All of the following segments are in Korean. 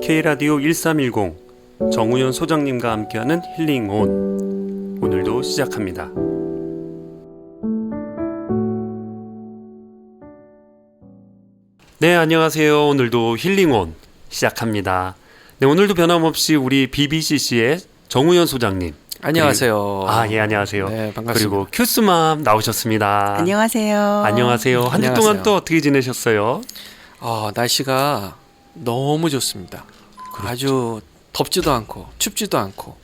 K라디오 1310 정우현 소장님과 함께하는 힐링온, 오늘도 시작합니다. 네, 안녕하세요. 오늘도 힐링온 시작합니다. 네, 오늘도 변함없이 우리 BBCC의 정우현 소장님. 안녕하세요. 예, 안녕하세요. 네, 반갑습니다. 그리고 큐스맘 나오셨습니다. 안녕하세요. 안녕하세요. 한 주 동안 또 어떻게 지내셨어요? 날씨가 너무 좋습니다. 그렇죠. 아주 덥지도 않고 춥지도 않고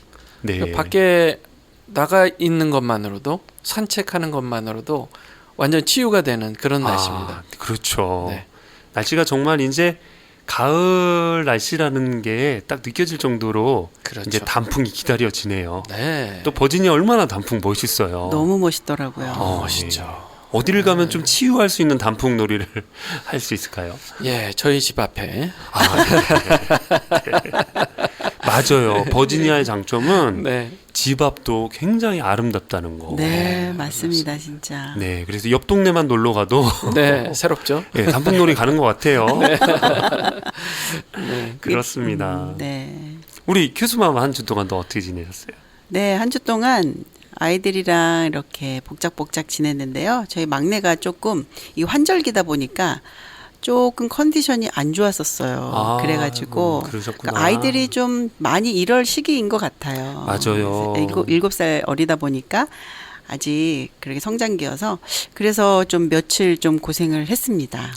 네. 밖에 나가 있는 것만으로도, 산책하는 것만으로도 완전 치유가 되는 그런 날씨입니다. 그렇죠. 네. 날씨가 정말 이제 가을 날씨라는 게 딱 느껴질 정도로 그렇죠. 이제 단풍이 기다려지네요. 네. 또 버지니아 얼마나 단풍 멋있어요. 너무 멋있더라고요. 멋있죠. 어디를 가면 좀 치유할 수 있는 단풍 놀이를 할 수 있을까요? 예, 저희 집 앞에. 네. 맞아요. 버지니아의 장점은 네. 집 앞도 굉장히 아름답다는 거. 네, 맞습니다, 진짜. 네, 그래서 옆 동네만 놀러 가도 네, 새롭죠. 네, 단풍놀이 가는 것 같아요. 네. 그렇습니다. 네. 우리 큐스마마 한 주 동안 또 어떻게 지내셨어요? 네, 한 주 동안 아이들이랑 이렇게 복작복작 지냈는데요. 저희 막내가 조금 이 환절기다 보니까 조금 컨디션이 안 좋았었어요. 그래가지고 그러셨구나. 그러니까 아이들이 좀 많이 이럴 시기인 것 같아요. 맞아요. 7살 어리다 보니까 아직 그렇게 성장기여서 그래서 좀 며칠 좀 고생을 했습니다.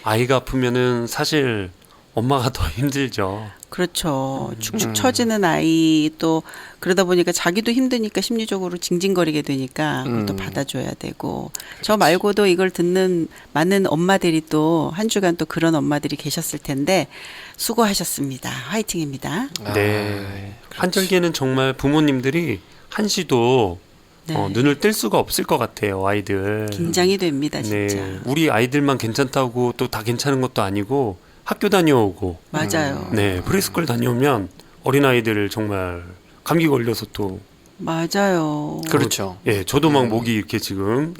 아이가 아프면은 사실 엄마가 더 힘들죠. 그렇죠. 축축 처지는 아이, 또 그러다 보니까 자기도 힘드니까 심리적으로 징징거리게 되니까 그걸 또 받아줘야 되고. 저 말고도 이걸 듣는 많은 엄마들이 또 한 주간 또 그런 엄마들이 계셨을 텐데 수고하셨습니다. 화이팅입니다. 네. 한절기에는 정말 부모님들이 한시도 네. 눈을 뗄 수가 없을 것 같아요, 아이들. 긴장이 됩니다, 진짜. 네. 우리 아이들만 괜찮다고 또 다 괜찮은 것도 아니고 학교 다녀오고 맞아요. 네, 프리스쿨 다녀오면 어린아이들 정말 감기 걸려서 또 맞아요. 그렇죠. 예, 저도 막 목이 이렇게 지금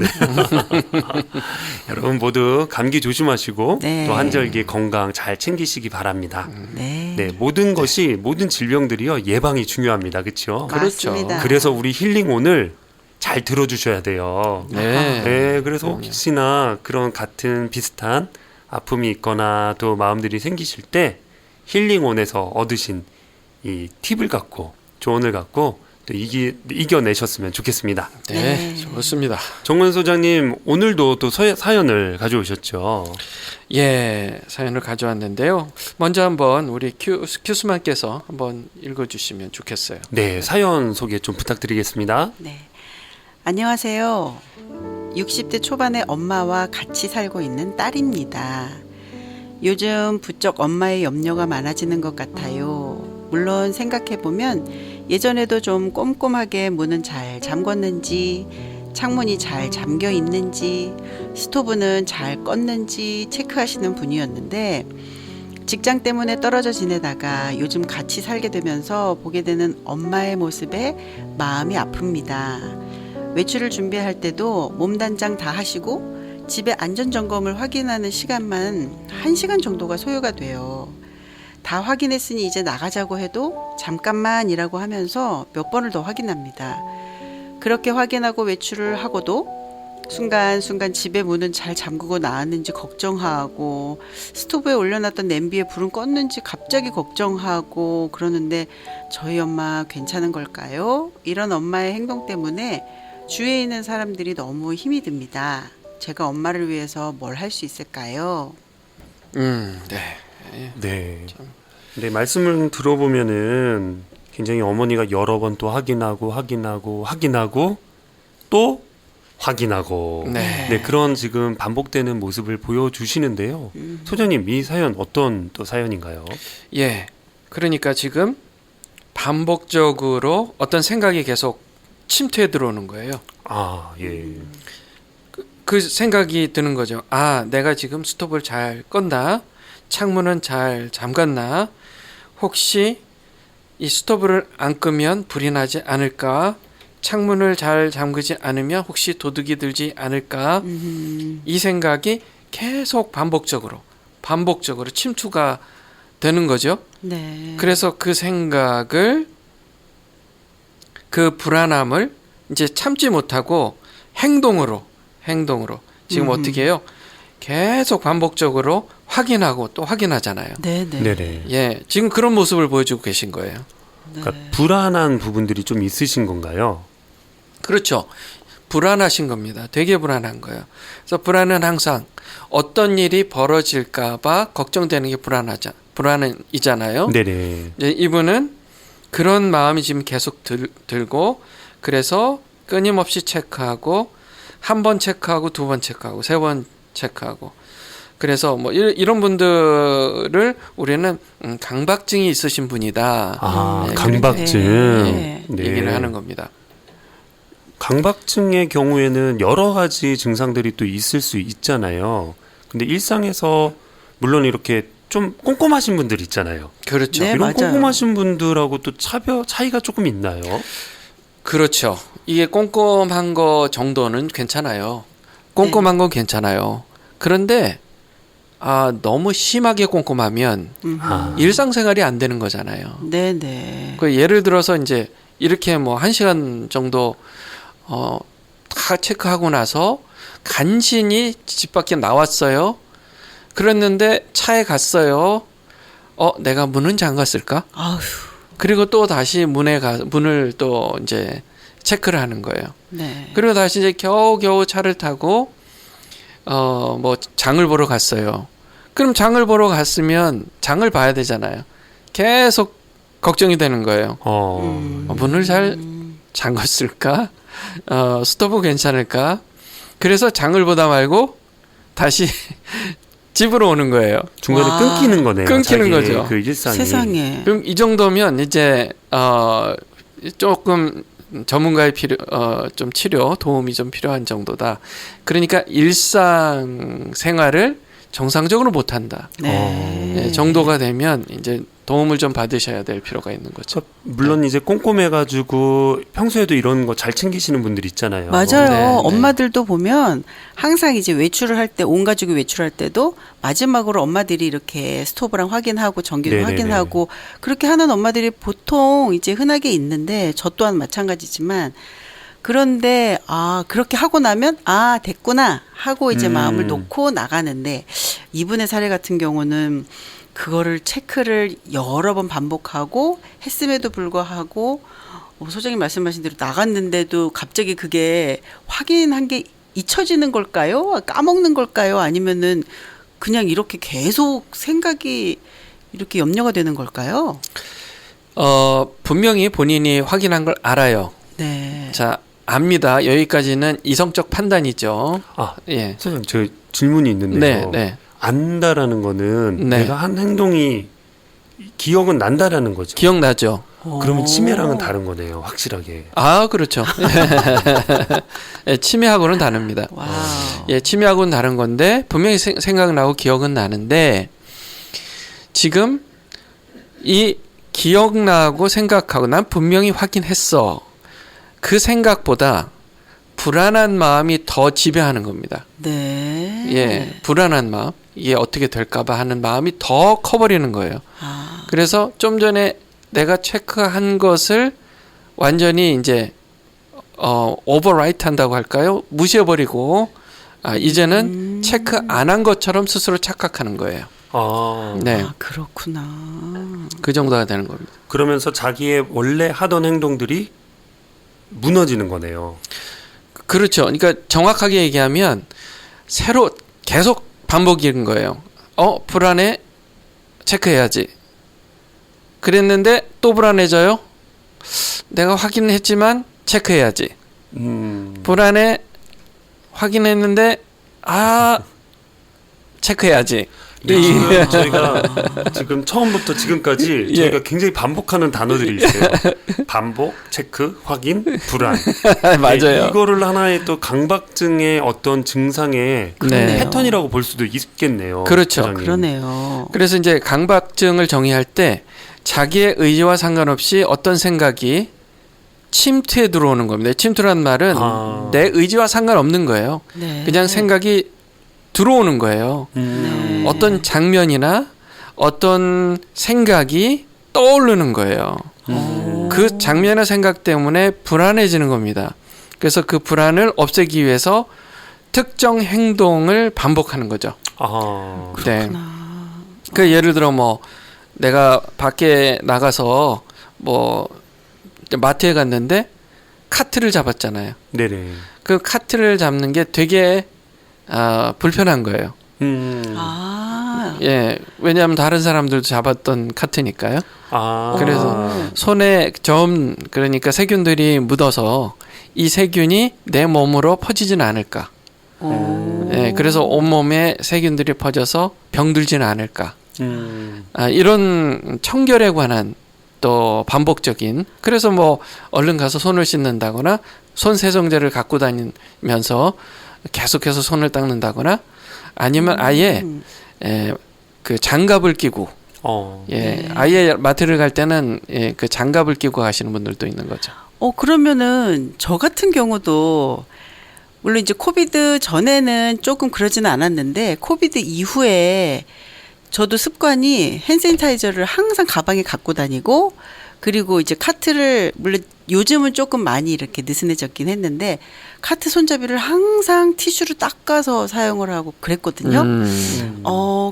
여러분 모두 감기 조심하시고 네. 또 한절기 건강 잘 챙기시기 바랍니다. 네. 네, 모든 것이 모든 질병들이요 예방이 중요합니다, 그렇죠? 그렇죠. 맞습니다. 그래서 우리 힐링 오늘 잘 들어주셔야 돼요. 네. 네, 그래서 혹시나 그런 같은 비슷한 아픔이 있거나 또 마음들이 생기실 때 힐링온에서 얻으신 이 팁을 갖고 조언을 갖고 또 이겨내셨으면 좋겠습니다. 네, 네. 좋습니다. 정원 소장님, 오늘도 또 사연을 가져오셨죠. 예, 사연을 가져왔는데요. 먼저 한번 우리 큐스만께서 한번 읽어주시면 좋겠어요. 네, 사연 소개 좀 부탁드리겠습니다. 네. 안녕하세요. 60대 초반의 엄마와 같이 살고 있는 딸입니다. 요즘 부쩍 엄마의 염려가 많아지는 것 같아요. 물론 생각해보면 예전에도 좀 꼼꼼하게 문은 잘 잠궜는지, 창문이 잘 잠겨 있는지, 스토브는 잘 껐는지 체크하시는 분이었는데 직장 때문에 떨어져 지내다가 요즘 같이 살게 되면서 보게 되는 엄마의 모습에 마음이 아픕니다. 외출을 준비할 때도 몸단장 다 하시고 집의 안전점검을 확인하는 시간만 1시간 정도가 소요가 돼요. 다 확인했으니 이제 나가자고 해도 잠깐만이라고 하면서 몇 번을 더 확인합니다. 그렇게 확인하고 외출을 하고도 순간순간 집의 문은 잘 잠그고 나왔는지 걱정하고, 스토브에 올려놨던 냄비에 불은 껐는지 갑자기 걱정하고 그러는데 저희 엄마 괜찮은 걸까요? 이런 엄마의 행동 때문에 주위에 있는 사람들이 너무 힘이 듭니다. 제가 엄마를 위해서 뭘 할 수 있을까요? 네. 네. 네, 말씀을 들어보면은 굉장히 어머니가 여러 번 또 확인하고 또 확인하고 네. 그런 지금 반복되는 모습을 보여주시는데요. 소장님, 이 사연 어떤 또 사연인가요? 예, 그러니까 지금 반복적으로 어떤 생각이 계속 침투해 들어오는 거예요. 예. 그 생각이 드는 거죠. 내가 지금 스톱을 잘 껐나? 창문은 잘 잠갔나? 혹시 이 스토브를 안 끄면 불이 나지 않을까? 창문을 잘 잠그지 않으면 혹시 도둑이 들지 않을까? 이 생각이 계속 반복적으로 침투가 되는 거죠. 네. 그래서 그 생각을, 그 불안함을 이제 참지 못하고 행동으로 지금 어떻게 해요? 계속 반복적으로 확인하고 또 확인하잖아요. 네네. 네네. 예, 지금 그런 모습을 보여주고 계신 거예요. 네. 그러니까 불안한 부분들이 좀 있으신 건가요? 그렇죠. 불안하신 겁니다. 되게 불안한 거예요. 그래서 불안은 항상 어떤 일이 벌어질까봐 걱정되는 게 불안이잖아요. 네네. 이제 이분은 그런 마음이 지금 계속 들고, 그래서 끊임없이 체크하고, 한 번 체크하고, 두 번 체크하고, 세 번 체크하고. 그래서 뭐 이런 분들을 우리는 강박증이 있으신 분이다. 아, 네, 강박증. 네. 네. 얘기를 하는 겁니다. 강박증의 경우에는 여러 가지 증상들이 또 있을 수 있잖아요. 근데 일상에서 물론 이렇게 좀 꼼꼼하신 분들 있잖아요. 그렇죠. 네, 이런 맞아요. 꼼꼼하신 분들하고 또 차이가 조금 있나요? 그렇죠. 이게 꼼꼼한 거 정도는 괜찮아요. 꼼꼼한 건 괜찮아요. 그런데 너무 심하게 꼼꼼하면 아. 일상생활이 안 되는 거잖아요. 네네. 그 예를 들어서 이제 이렇게 뭐 1시간 정도 다 체크하고 나서 간신히 집 밖에 나왔어요. 그랬는데 차에 갔어요. 내가 문은 잠갔을까? 아휴. 그리고 또 다시 문을 또 이제 체크를 하는 거예요. 네. 그리고 다시 이제 겨우겨우 차를 타고 뭐 장을 보러 갔어요. 그럼 장을 보러 갔으면 장을 봐야 되잖아요. 계속 걱정이 되는 거예요. 문을 잘 잠갔을까? 스토브 괜찮을까? 그래서 장을 보다 말고 다시 집으로 오는 거예요. 중간에 와. 끊기는 거네요. 끊기는 자기의 거죠. 그 일상이. 세상에. 그럼 이 정도면 이제 조금 전문가의 좀 치료 도움이 좀 필요한 정도다. 그러니까 일상 생활을 정상적으로 못 한다. 네. 정도가 되면 이제 도움을 좀 받으셔야 될 필요가 있는 거죠. 물론 이제 꼼꼼해가지고 평소에도 이런 거 잘 챙기시는 분들 있잖아요. 맞아요. 네, 네. 엄마들도 보면 항상 이제 외출을 할 때, 온 가족이 외출할 때도 마지막으로 엄마들이 이렇게 스토브랑 확인하고 전기도 네네네. 확인하고 그렇게 하는 엄마들이 보통 이제 흔하게 있는데 저 또한 마찬가지지만 그런데 그렇게 하고 나면 됐구나 하고 이제 마음을 놓고 나가는데 이분의 사례 같은 경우는 그거를 체크를 여러 번 반복하고 했음에도 불구하고 소장님 말씀하신 대로 나갔는데도 갑자기 그게 확인한 게 잊혀지는 걸까요? 까먹는 걸까요? 아니면은 그냥 이렇게 계속 생각이 이렇게 염려가 되는 걸까요? 분명히 본인이 확인한 걸 알아요. 네. 자, 압니다. 여기까지는 이성적 판단이죠. 예. 선생님, 저 질문이 있는데요. 네. 안다라는 거는 네. 내가 한 행동이 기억은 난다라는 거죠. 기억나죠? 그러면 치매랑은 다른 거네요, 확실하게. 그렇죠. 예, 치매하고는 다릅니다. 와우. 예, 치매하고는 다른 건데 분명히 생각나고 기억은 나는데 지금 이 기억나고 생각하고 난 분명히 확인했어. 그 생각보다 불안한 마음이 더 지배하는 겁니다. 네. 예, 불안한 마음. 이게 어떻게 될까봐 하는 마음이 더 커버리는 거예요. 그래서 좀 전에 내가 체크한 것을 완전히 이제 오버라이트 한다고 할까요? 무시해버리고 이제는 체크 안 한 것처럼 스스로 착각하는 거예요. 네, 그렇구나. 그 정도가 되는 겁니다. 그러면서 자기의 원래 하던 행동들이 무너지는 거네요. 그렇죠. 그러니까 정확하게 얘기하면 새로 계속 반복인 거예요. 불안해? 체크해야지. 그랬는데 또 불안해져요? 내가 확인했지만 체크해야지. 불안해? 확인했는데 체크해야지. 지금 저희가 지금 처음부터 지금까지 저희가 굉장히 반복하는 단어들이 있어요. 반복, 체크, 확인, 불안. 맞아요. 이거를 하나의 또 강박증의 어떤 증상의 네. 패턴이라고 볼 수도 있겠네요. 그렇죠. 소장님. 그러네요. 그래서 이제 강박증을 정의할 때 자기의 의지와 상관없이 어떤 생각이 침투에 들어오는 겁니다. 침투라는 말은 내 의지와 상관없는 거예요. 네. 그냥 생각이 들어오는 거예요. 네. 어떤 장면이나 어떤 생각이 떠오르는 거예요. 그 장면의 생각 때문에 불안해지는 겁니다. 그래서 그 불안을 없애기 위해서 특정 행동을 반복하는 거죠. 아, 네. 그 예를 들어 뭐 내가 밖에 나가서 뭐 마트에 갔는데 카트를 잡았잖아요. 네네. 그 카트를 잡는 게 되게 불편한 거예요. 아, 예, 왜냐하면 다른 사람들도 잡았던 카트니까요. 아, 그래서 손에 그러니까 세균들이 묻어서 이 세균이 내 몸으로 퍼지지는 않을까. 예, 그래서 온몸에 세균들이 퍼져서 병들지는 않을까. 이런 청결에 관한 또 반복적인, 그래서 뭐 얼른 가서 손을 씻는다거나 손 세정제를 갖고 다니면서 계속해서 손을 닦는다거나 아니면 아예 그 장갑을 끼고 예, 네. 아예 마트를 갈 때는 예, 그 장갑을 끼고 가시는 분들도 있는 거죠. 그러면은 저 같은 경우도 물론 이제 코비드 전에는 조금 그러지는 않았는데 코비드 이후에 저도 습관이 핸드산이저를 항상 가방에 갖고 다니고 그리고 이제 카트를 물론 요즘은 조금 많이 이렇게 느슨해졌긴 했는데 카트 손잡이를 항상 티슈로 닦아서 사용을 하고 그랬거든요.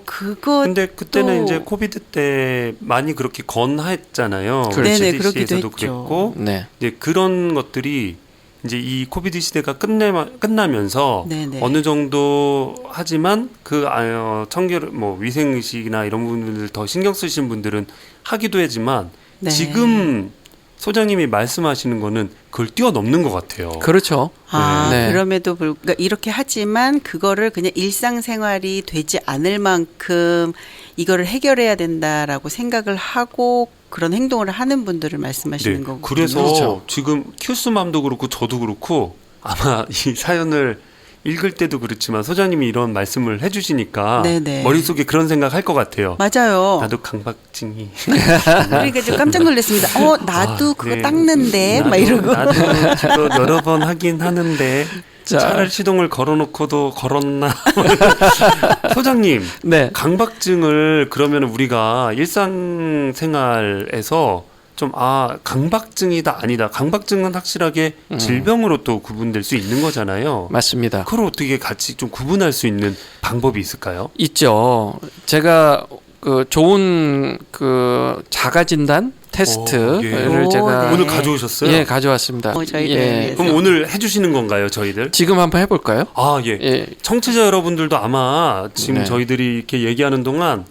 그거 근데 그때는 이제 코비드 때 많이 그렇게 권하했잖아요. 네네, 그러기도 CDC에서도 했죠. 그랬고, 네. 이제 그런 것들이 이제 이 코비드 시대가 끝나면서 네네. 어느 정도 하지만 그 청결 뭐 위생 의식이나 이런 부분들 더 신경 쓰시는 분들은 하기도 하지만 네. 지금 소장님이 말씀하시는 거는 그걸 뛰어넘는 것 같아요. 그렇죠. 네. 그럼에도 불구하고 이렇게 하지만 그거를 그냥 일상생활이 되지 않을 만큼 이거를 해결해야 된다라고 생각을 하고 그런 행동을 하는 분들을 말씀하시는 네, 거군요. 그래서 그렇죠. 지금 큐스맘도 그렇고 저도 그렇고 아마 이 사연을 읽을 때도 그렇지만 소장님이 이런 말씀을 해주시니까 네네. 머릿속에 그런 생각 할 것 같아요. 맞아요. 나도 강박증이 그러니까 좀 깜짝 놀랐습니다. 나도 그거 네. 닦는데 막 이러고. 나도 그거 여러 번 하긴 하는데 자. 차를 시동을 걸어놓고도 걸었나. 소장님, 네. 강박증을 그러면 우리가 일상생활에서 좀 강박증이다 아니다. 강박증은 확실하게 질병으로 또 구분될 수 있는 거잖아요. 맞습니다. 그걸 어떻게 같이 좀 구분할 수 있는 방법이 있을까요? 있죠. 제가 그 좋은 그 자가 진단 테스트를 예. 제가 네. 오늘 가져오셨어요? 예, 가져왔습니다. 저희들 예. 위해서. 그럼 오늘 해주시는 건가요, 저희들? 지금 한번 해볼까요? 예. 예. 청취자 여러분들도 아마 지금 네. 저희들이 이렇게 얘기하는 동안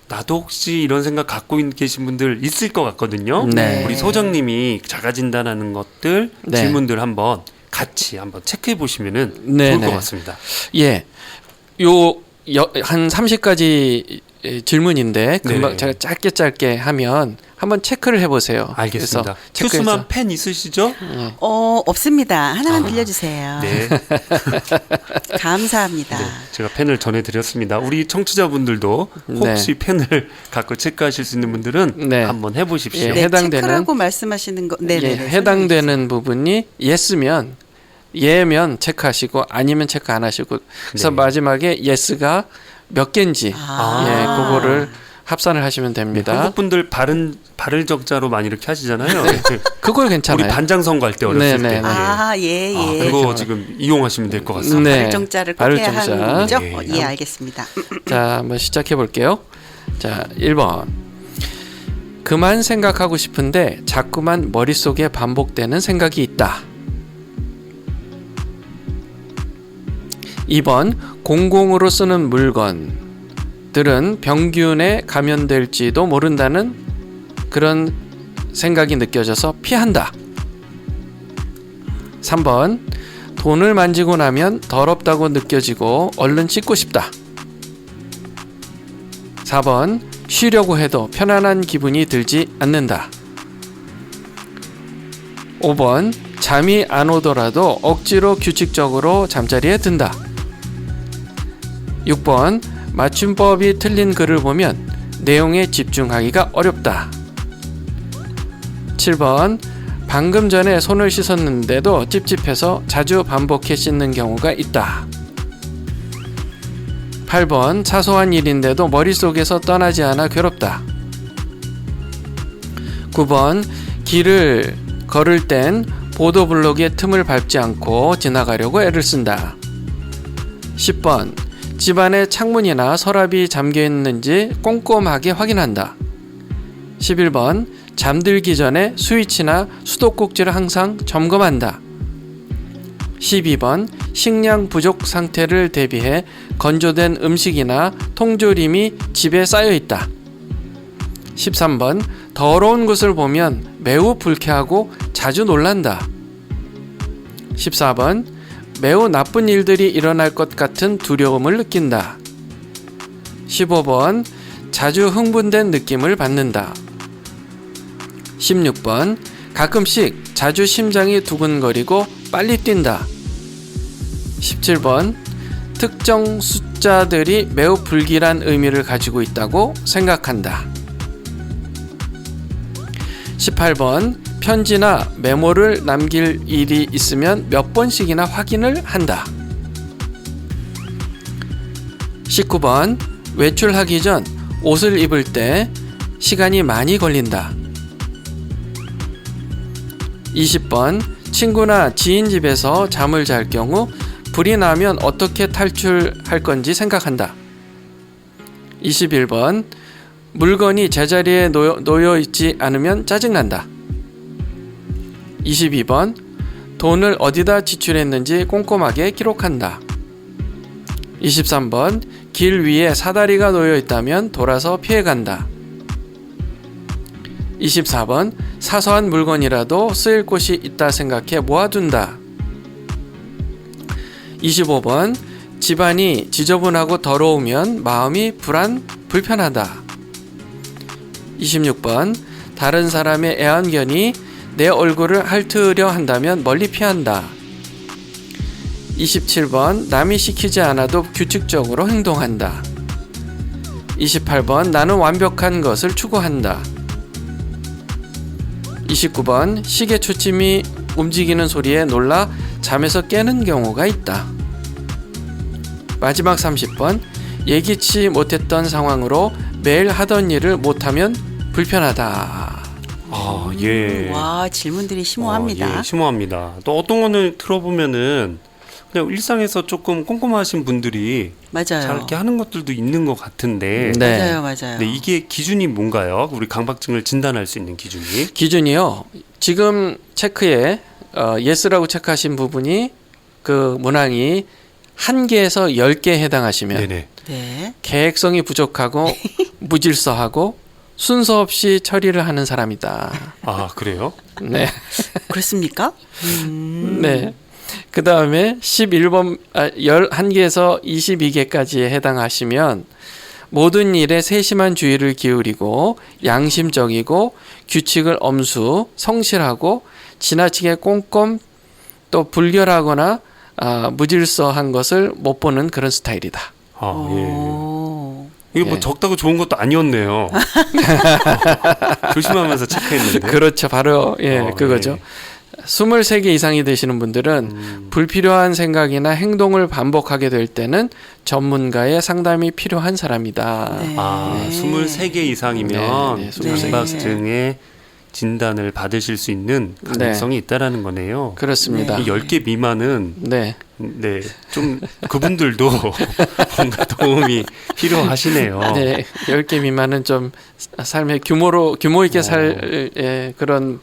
나도 혹시 이런 생각 갖고 계신 분들 있을 것 같거든요. 네. 우리 소장님이 자가 진단하는 것들 네. 질문들 한번 같이 한번 체크해 보시면은 네, 좋을 네. 것 같습니다. 예. 한 30가지 질문인데 금방 네. 제가 짧게 하면 한번 체크를 해보세요. 알겠습니다. 그래서 체크해서 큐스만 펜 있으시죠? 없습니다. 하나만 빌려주세요. 네. 감사합니다. 제가 펜을 전해드렸습니다. 우리 청취자분들도 혹시 펜을 갖고 체크하실 수 있는 분들은 네. 한번 해보십시오. 예. 네, 해당되는- 체크라고 말씀하시는 거, 네네. 예, 해당되는 부분이 예스면 예면 체크하시고 아니면 체크 안 하시고 그래서 네. 마지막에 예스가 몇 개인지 예, 그거를 합산을 하시면 됩니다. 한국 분들 발을 적자로 많이 이렇게 하시잖아요. 그걸 괜찮아요. 우리 반장 선거할 때 어렸을 네, 때. 네, 예. 그거 지금 이용하시면 될 것 같습니다. 네. 발정자를 꼭 발정자. 해야 하는 거죠? 예. 예, 알겠습니다. 자, 한번 시작해 볼게요. 자, 1번. 그만 생각하고 싶은데 자꾸만 머릿속에 반복되는 생각이 있다. 2번. 공공으로 쓰는 물건들은 병균에 감염될지도 모른다는 그런 생각이 느껴져서 피한다. 3번. 돈을 만지고 나면 더럽다고 느껴지고 얼른 씻고 싶다. 4번. 쉬려고 해도 편안한 기분이 들지 않는다. 5번. 잠이 안 오더라도 억지로 규칙적으로 잠자리에 든다. 6번. 맞춤법이 틀린 글을 보면 내용에 집중하기가 어렵다. 7번. 방금 전에 손을 씻었는데도 찝찝해서 자주 반복해 씻는 경우가 있다. 8번 사소한 일인데도 머릿속에서 떠나지 않아 괴롭다. 9번 길을 걸을 땐 보도블록의 틈을 밟지 않고 지나가려고 애를 쓴다. 10번 집안에 창문이나 서랍이 잠겨 있는지 꼼꼼하게 확인한다. 11번 잠들기 전에 스위치나 수도꼭지를 항상 점검한다. 12번 식량 부족 상태를 대비해 건조된 음식이나 통조림이 집에 쌓여 있다. 13번 더러운 것을 보면 매우 불쾌하고 자주 놀란다. 14번 매우 나쁜 일들이 일어날 것 같은 두려움을 느낀다. 15번 자주 흥분된 느낌을 받는다. 16번 가끔씩 자주 심장이 두근거리고 빨리 뛴다. 17번 특정 숫자들이 매우 불길한 의미를 가지고 있다고 생각한다. 18번 편지나 메모를 남길 일이 있으면 몇 번씩이나 확인을 한다. 19번 외출하기 전 옷을 입을 때 시간이 많이 걸린다. 20번 친구나 지인 집에서 잠을 잘 경우 불이 나면 어떻게 탈출할 건지 생각한다. 21번 물건이 제자리에 놓여 있지 않으면 짜증난다. 22번 돈을 어디다 지출했는지 꼼꼼하게 기록한다. 23번 길 위에 사다리가 놓여 있다면 돌아서 피해간다. 24번 사소한 물건이라도 쓰일 곳이 있다 생각해 모아둔다. 25번 집안이 지저분하고 더러우면 마음이 불편하다. 26번 다른 사람의 애완견이 내 얼굴을 핥으려 한다면 멀리 피한다. 27번 남이 시키지 않아도 규칙적으로 행동한다. 28번 나는 완벽한 것을 추구한다. 29번 시계 초침이 움직이는 소리에 놀라 잠에서 깨는 경우가 있다. 마지막 30번 예기치 못했던 상황으로 매일 하던 일을 못하면 불편하다. 아, 예. 와, 질문들이 심오합니다. 예, 심오합니다. 또 어떤 거는 들어보면은 그냥 일상에서 조금 꼼꼼하신 분들이 맞아요. 잘 이렇게 하는 것들도 있는 것 같은데. 네. 맞아요. 네, 이게 기준이 뭔가요? 우리 강박증을 진단할 수 있는 기준이? 기준이요. 지금 체크에 예스라고 체크하신 부분이 그 문항이 1개에서 10개에 해당하시면 네네. 네. 계획성이 부족하고 무질서하고 순서 없이 처리를 하는 사람이다. 아, 그래요? 네. 그렇습니까? 네. 그 다음에 11번, 11개에서 22개까지에 해당하시면 모든 일에 세심한 주의를 기울이고 양심적이고 규칙을 엄수, 성실하고 지나치게 꼼꼼 또 불결하거나 무질서한 것을 못 보는 그런 스타일이다. 아, 예. 오. 이게 뭐 예. 적다고 좋은 것도 아니었네요. 조심하면서 체크했는데. 그렇죠. 바로 그거죠. 예. 23개 이상이 되시는 분들은 불필요한 생각이나 행동을 반복하게 될 때는 전문가의 상담이 필요한 사람이다. 네. 아, 23개 이상이면 네, 네, 23개. 강박증의 진단을 받으실 수 있는 가능성이 있다라는 거네요. 그렇습니다. 이 10개 미만은 네. 네, 좀 그분들도 뭔가 도움이 필요하시네요. 네. 10개 미만은 좀 삶의 규모 있게 살 그런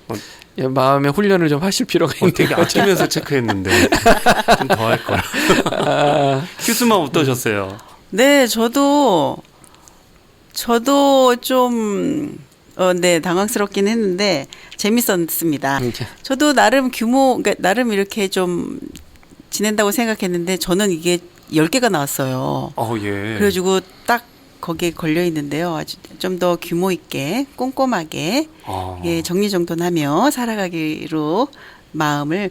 마음의 훈련을 좀 하실 필요가 있는 되게 거죠. 아끼면서 체크했는데 좀 더 할 거라. 큐스만 어떠셨어요? 네, 저도 좀 네, 당황스럽긴 했는데 재밌었습니다. 저도 나름 그러니까 나름 이렇게 좀 지낸다고 생각했는데 저는 이게 10개가 나왔어요. 예. 그래가지고 딱 거기에 걸려 있는데요. 아주 좀 더 규모 있게 꼼꼼하게 정리정돈하며 살아가기로 마음을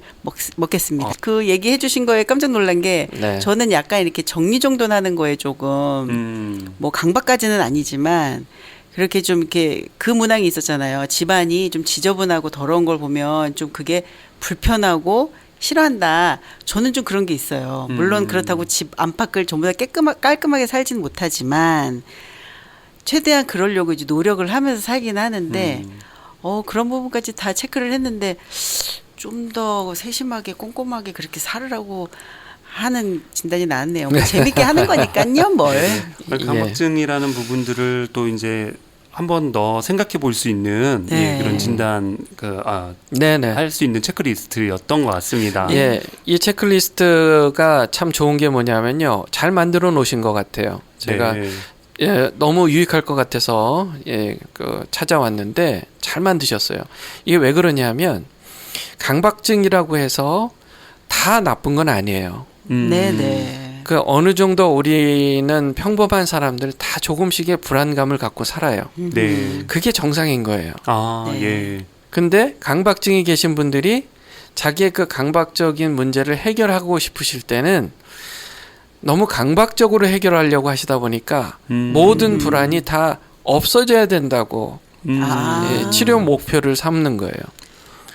먹겠습니다. 그 얘기해 주신 거에 깜짝 놀란 게 네. 저는 약간 이렇게 정리정돈하는 거에 조금 뭐 강박까지는 아니지만 그렇게 좀 이렇게 그 문항이 있었잖아요. 집안이 좀 지저분하고 더러운 걸 보면 좀 그게 불편하고 싫어한다. 저는 좀 그런 게 있어요. 물론 그렇다고 집 안팎을 전부 다 깔끔하게 살지는 못하지만 최대한 그러려고 이제 노력을 하면서 살긴 하는데 그런 부분까지 다 체크를 했는데 좀 더 세심하게 꼼꼼하게 그렇게 살으라고 하는 진단이 나왔네요. 뭐 재밌게 하는 거니까요, 뭘. 강박증이라는 부분들을 또 이제 한 번 더 생각해 볼 수 있는 네. 그런 진단 네네. 할 수 있는 체크리스트였던 것 같습니다. 예, 이 체크리스트가 참 좋은 게 뭐냐면요, 잘 만들어 놓으신 것 같아요. 제가 네. 예, 너무 유익할 것 같아서 찾아왔는데 잘 만드셨어요. 이게 왜 그러냐면 강박증이라고 해서 다 나쁜 건 아니에요. 네네. 그 어느 정도 우리는 평범한 사람들 다 조금씩의 불안감을 갖고 살아요. 네. 그게 정상인 거예요. 네. 예. 근데 강박증이 계신 분들이 자기의 그 강박적인 문제를 해결하고 싶으실 때는 너무 강박적으로 해결하려고 하시다 보니까 모든 불안이 다 없어져야 된다고 치료 목표를 삼는 거예요.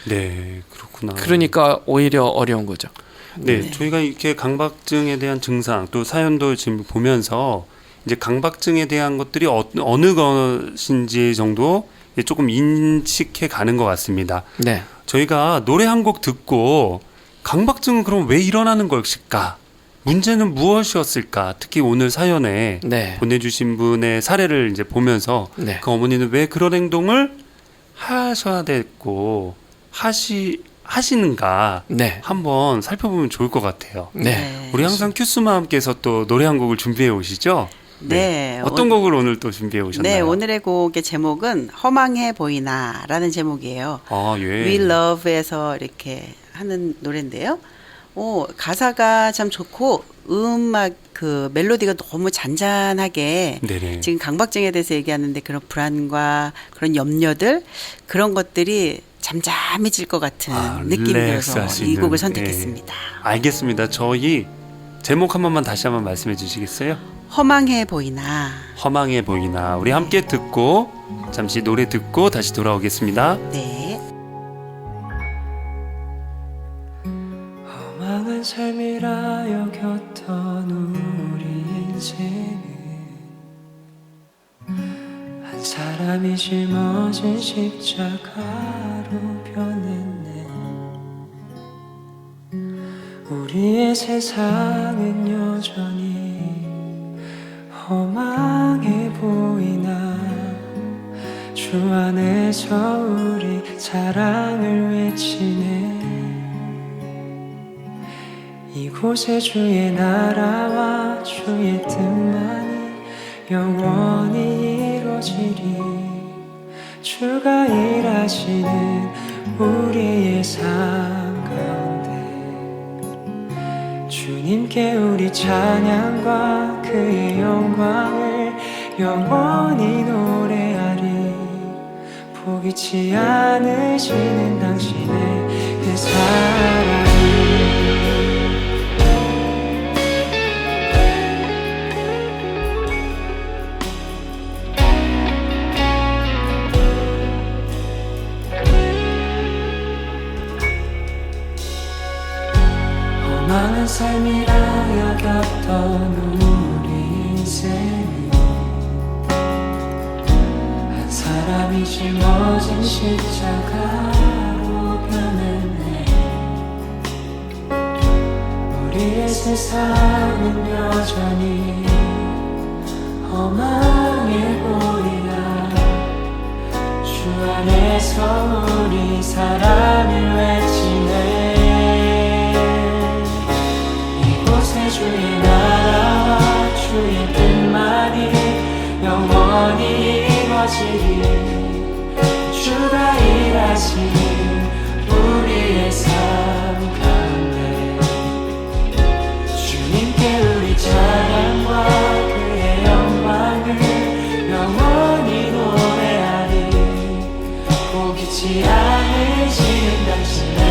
네, 그렇구나. 그러니까 오히려 어려운 거죠. 네, 저희가 이렇게 강박증에 대한 증상 또 사연도 지금 보면서 이제 강박증에 대한 것들이 어느 것인지 정도 조금 인식해 가는 것 같습니다. 네. 저희가 노래 한 곡 듣고 강박증은 그럼 왜 일어나는 것일까? 문제는 무엇이었을까? 특히 오늘 사연에 네. 보내주신 분의 사례를 이제 보면서 네. 그 어머니는 왜 그런 행동을 하셔야 됐고 하시는가 네. 한번 살펴보면 좋을 것 같아요. 네. 우리 항상 큐스마함께서 또 노래 한 곡을 준비해 오시죠? 네. 어떤 곡을 오늘 또 준비해 오셨나요? 네, 오늘의 곡의 제목은 허망해 보이나라는 제목이에요. 아, 예. We Love에서 이렇게 하는 노래인데요. 가사가 참 좋고 음악 그 멜로디가 너무 잔잔하게 네네. 지금 강박증에 대해서 얘기하는데 그런 불안과 그런 염려들 그런 것들이 잠잠해질 것 같은 느낌이 릴렉스 들어서 할수 이 있는, 곡을 선택했습니다. 알겠습니다. 저희 제목 한 번만 다시 한번 말씀해 주시겠어요? 허망해 보이나. 허망해 보이나. 우리 함께 듣고 잠시 노래 듣고 다시 돌아오겠습니다. 네. 허망한 삶이라 여겼던 우리 인생은 한 사람이 짊어진 십자가로 변했네. 우리의 세상은 여전히 허망해 보이나 주 안에서 우리 사랑을 외치네. 이곳에 주의 나라와 주의 뜻만이 영원히 이루어지리. 주가 일하시는 우리의 삶 가운데 주님께 우리 찬양과 그의 영광을 영원히 노래하리. 포기치 않으시는 당신의 그 사랑이 허망한 삶이라 여겼던 우리 인생이 한 사람이 짊어진 십자가로 변했네. 우리의 세상은 여전히 허망해 보이나 주 안에서 우리 사랑을 외치네. 주의 나라와 주의 뜻만이 영원히 이루어지리. 주가 일하시는 우리의 삶 가운데 주님께 우리 찬양과 그의 영광을 영원히 노래하리. 포기치 않으시는 당신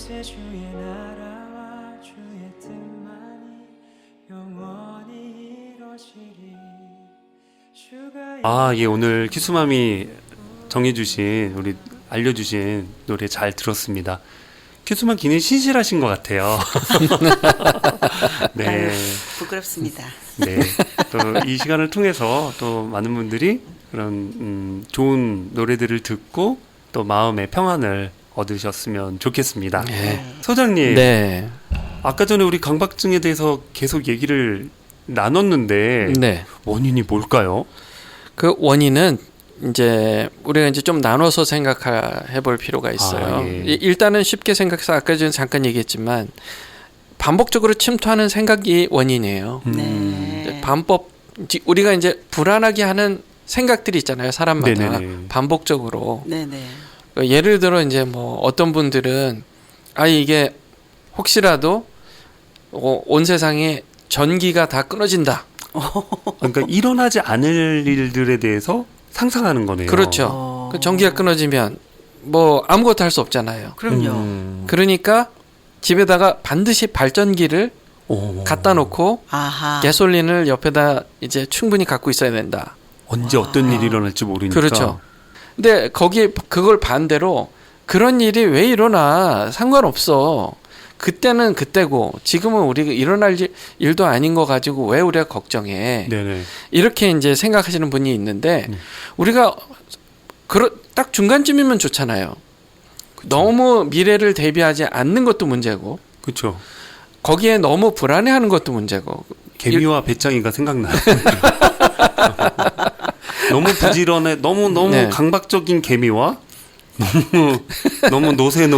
이곳에 주의 나라와 주의 뜻만이 영원히 이루어지리. 주가 예, 오늘 키스맘이 정해주신, 우리 알려주신 노래 잘 들었습니다. 키스맘 기는 신실하신 것 같아요. 네. 아유, 부끄럽습니다. 네. 또 이 시간을 통해서 또 많은 분들이 그런 좋은 노래들을 듣고 또 마음의 평안을 얻으셨으면 좋겠습니다. 네. 소장님, 네. 아까 전에 우리 강박증에 대해서 계속 얘기를 나눴는데 네. 원인이 뭘까요? 그 원인은 이제 우리가 이제 좀 나눠서 생각해 볼 필요가 있어요. 예. 일단은 쉽게 생각해서 아까 전에 잠깐 얘기했지만 반복적으로 침투하는 생각이 원인이에요. 네. 반복 우리가 이제 불안하게 하는 생각들이 있잖아요. 사람마다 네네네. 반복적으로. 네네. 예를 들어 이제 뭐 어떤 분들은 이게 혹시라도 온 세상에 전기가 다 끊어진다. 그러니까 일어나지 않을 일들에 대해서 상상하는 거네요. 그렇죠. 그 전기가 끊어지면 뭐 아무것도 할 수 없잖아요. 그럼요. 그러니까 집에다가 반드시 발전기를 갖다 놓고 아하. 가솔린을 옆에다 이제 충분히 갖고 있어야 된다. 언제 어떤 일이 일어날지 모르니까. 그렇죠. 근데 거기에 그걸 반대로 그런 일이 왜 일어나 상관없어. 그때는 그때고 지금은 우리가 일어날 일도 아닌 거 가지고 왜 우리가 걱정해. 네네. 이렇게 이제 생각하시는 분이 있는데 우리가 딱 중간쯤이면 좋잖아요. 너무 미래를 대비하지 않는 것도 문제고 그렇죠. 거기에 너무 불안해하는 것도 문제고. 개미와 배짱이가 생각나요. 너무 부지런해, 너무 네. 강박적인 개미와 너무 노세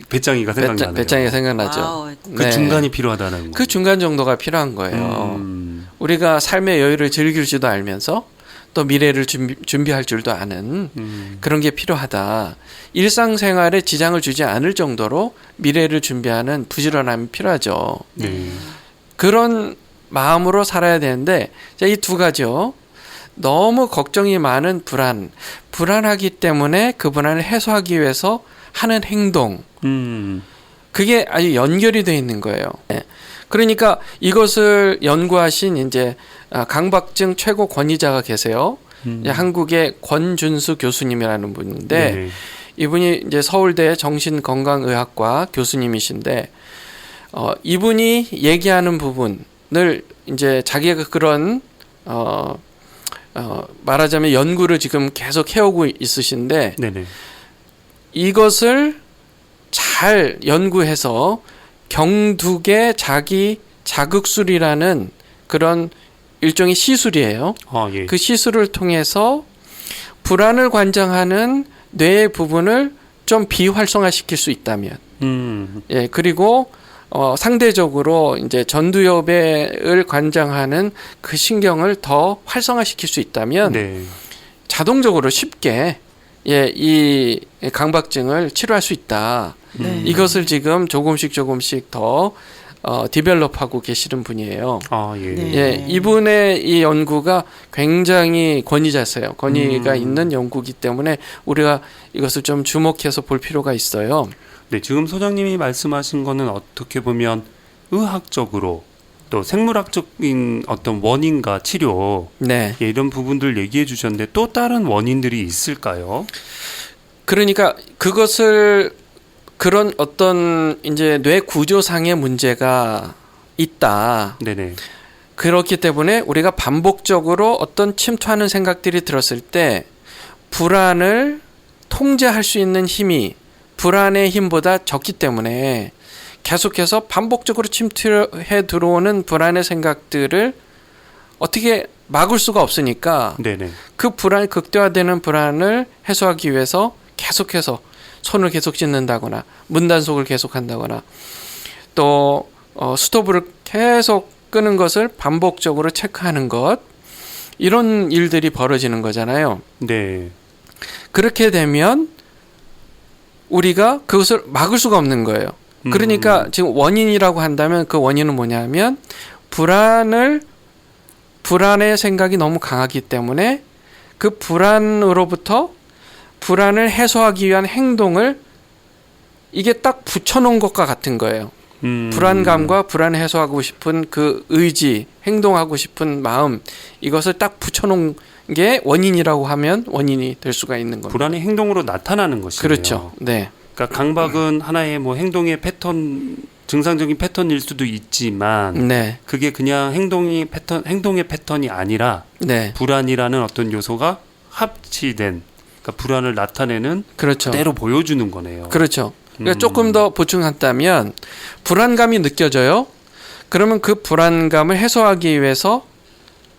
배짱이가 생각나네요. 배짱이가 생각나죠. 와우. 그 네. 중간이 필요하다는 거. 그 중간 정도가 필요한 거예요. 우리가 삶의 여유를 즐길 줄도 알면서 또 미래를 준비할 줄도 아는 그런 게 필요하다. 일상생활에 지장을 주지 않을 정도로 미래를 준비하는 부지런함이 필요하죠. 네. 그런 마음으로 살아야 되는데 이 두 가지요. 너무 걱정이 많은 불안하기 때문에 그 불안을 해소하기 위해서 하는 행동. 그게 아주 연결이 되어 있는 거예요. 그러니까 이것을 연구하신 이제 강박증 최고 권위자가 계세요. 한국의 권준수 교수님이라는 분인데 네. 이분이 이제 서울대 정신건강의학과 교수님이신데 이분이 얘기하는 부분을 이제 자기가 그런 말하자면 연구를 지금 계속 해오고 있으신데 네네. 이것을 잘 연구해서 경두계 자기 자극술이라는 그런 일종의 시술이에요. 예. 그 시술을 통해서 불안을 관장하는 뇌의 부분을 좀 비활성화시킬 수 있다면, 예, 그리고 상대적으로 이제 전두엽을 관장하는 그 신경을 더 활성화시킬 수 있다면 네. 자동적으로 쉽게 이 강박증을 치료할 수 있다. 네. 이것을 지금 조금씩 더 디벨롭하고 계시는 분이에요. 예. 네. 예, 이분의 이 연구가 굉장히 권위자세요. 권위가 있는 연구이기 때문에 우리가 이것을 좀 주목해서 볼 필요가 있어요. 네, 지금 소장님이 말씀하신 거는 어떻게 보면 의학적으로 또 생물학적인 어떤 원인과 치료 네. 이런 부분들 얘기해 주셨는데 또 다른 원인들이 있을까요? 그러니까 그것을 그런 어떤 이제 뇌 구조상의 문제가 있다. 네네. 그렇기 때문에 우리가 반복적으로 어떤 침투하는 생각들이 들었을 때 불안을 통제할 수 있는 힘이 불안의 힘보다 적기 때문에 계속해서 반복적으로 침투해 들어오는 불안의 생각들을 어떻게 막을 수가 없으니까 네네. 그 불안, 극대화되는 불안을 해소하기 위해서 계속해서 손을 계속 찢는다거나 문단속을 계속한다거나 또 스토브를 계속 끄는 것을 반복적으로 체크하는 것, 이런 일들이 벌어지는 거잖아요. 네. 그렇게 되면 우리가 그것을 막을 수가 없는 거예요. 그러니까 지금 원인이라고 한다면 그 원인은 뭐냐면 불안의 생각이 너무 강하기 때문에 그 불안으로부터 불안을 해소하기 위한 행동을 이게 딱 붙여놓은 것과 같은 거예요. 불안감과 불안 해소하고 싶은 그 의지, 행동하고 싶은 마음, 이것을 딱 붙여놓은 게 원인이라고 하면 원인이 될 수가 있는 겁니다. 불안이 행동으로 나타나는 것이네요. 그렇죠. 네. 그러니까 강박은 하나의 뭐 행동의 패턴, 증상적인 패턴일 수도 있지만 네. 그게 그냥 행동의 패턴이 아니라 네. 불안이라는 어떤 요소가 합치된, 그러니까 불안을 나타내는 그렇죠. 그대로 보여주는 거네요. 그렇죠. 그러니까 조금 더 보충한다면 불안감이 느껴져요. 그러면 그 불안감을 해소하기 위해서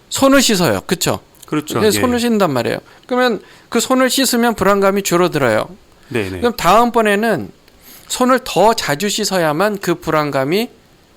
손을 씻어요. 그렇죠? 그렇죠. 그래서 손을 씻는단 말이에요. 그러면 그 손을 씻으면 불안감이 줄어들어요. 네네. 그럼 다음번에는 손을 더 자주 씻어야만 그 불안감이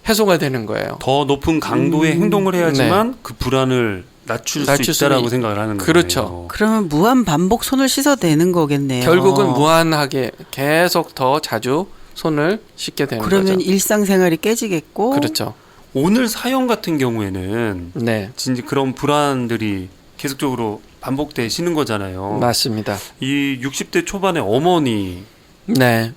해소가 되는 거예요. 더 높은 강도의 행동을 해야지만 네. 그 불안을 낮출 낮출 수 있다라고 수 생각을 하는 거예요. 그렇죠. 그러면 무한 반복 손을 씻어도 되는 거겠네요. 결국은 무한하게 계속 더 자주 손을 씻게 되는 그러면 거죠. 일상생활이 깨지겠고. 그렇죠. 오늘 사연 같은 경우에는 네, 진짜 그런 불안들이 계속적으로 반복되시는 거잖아요. 맞습니다. 이 60대 초반의 어머니는 네,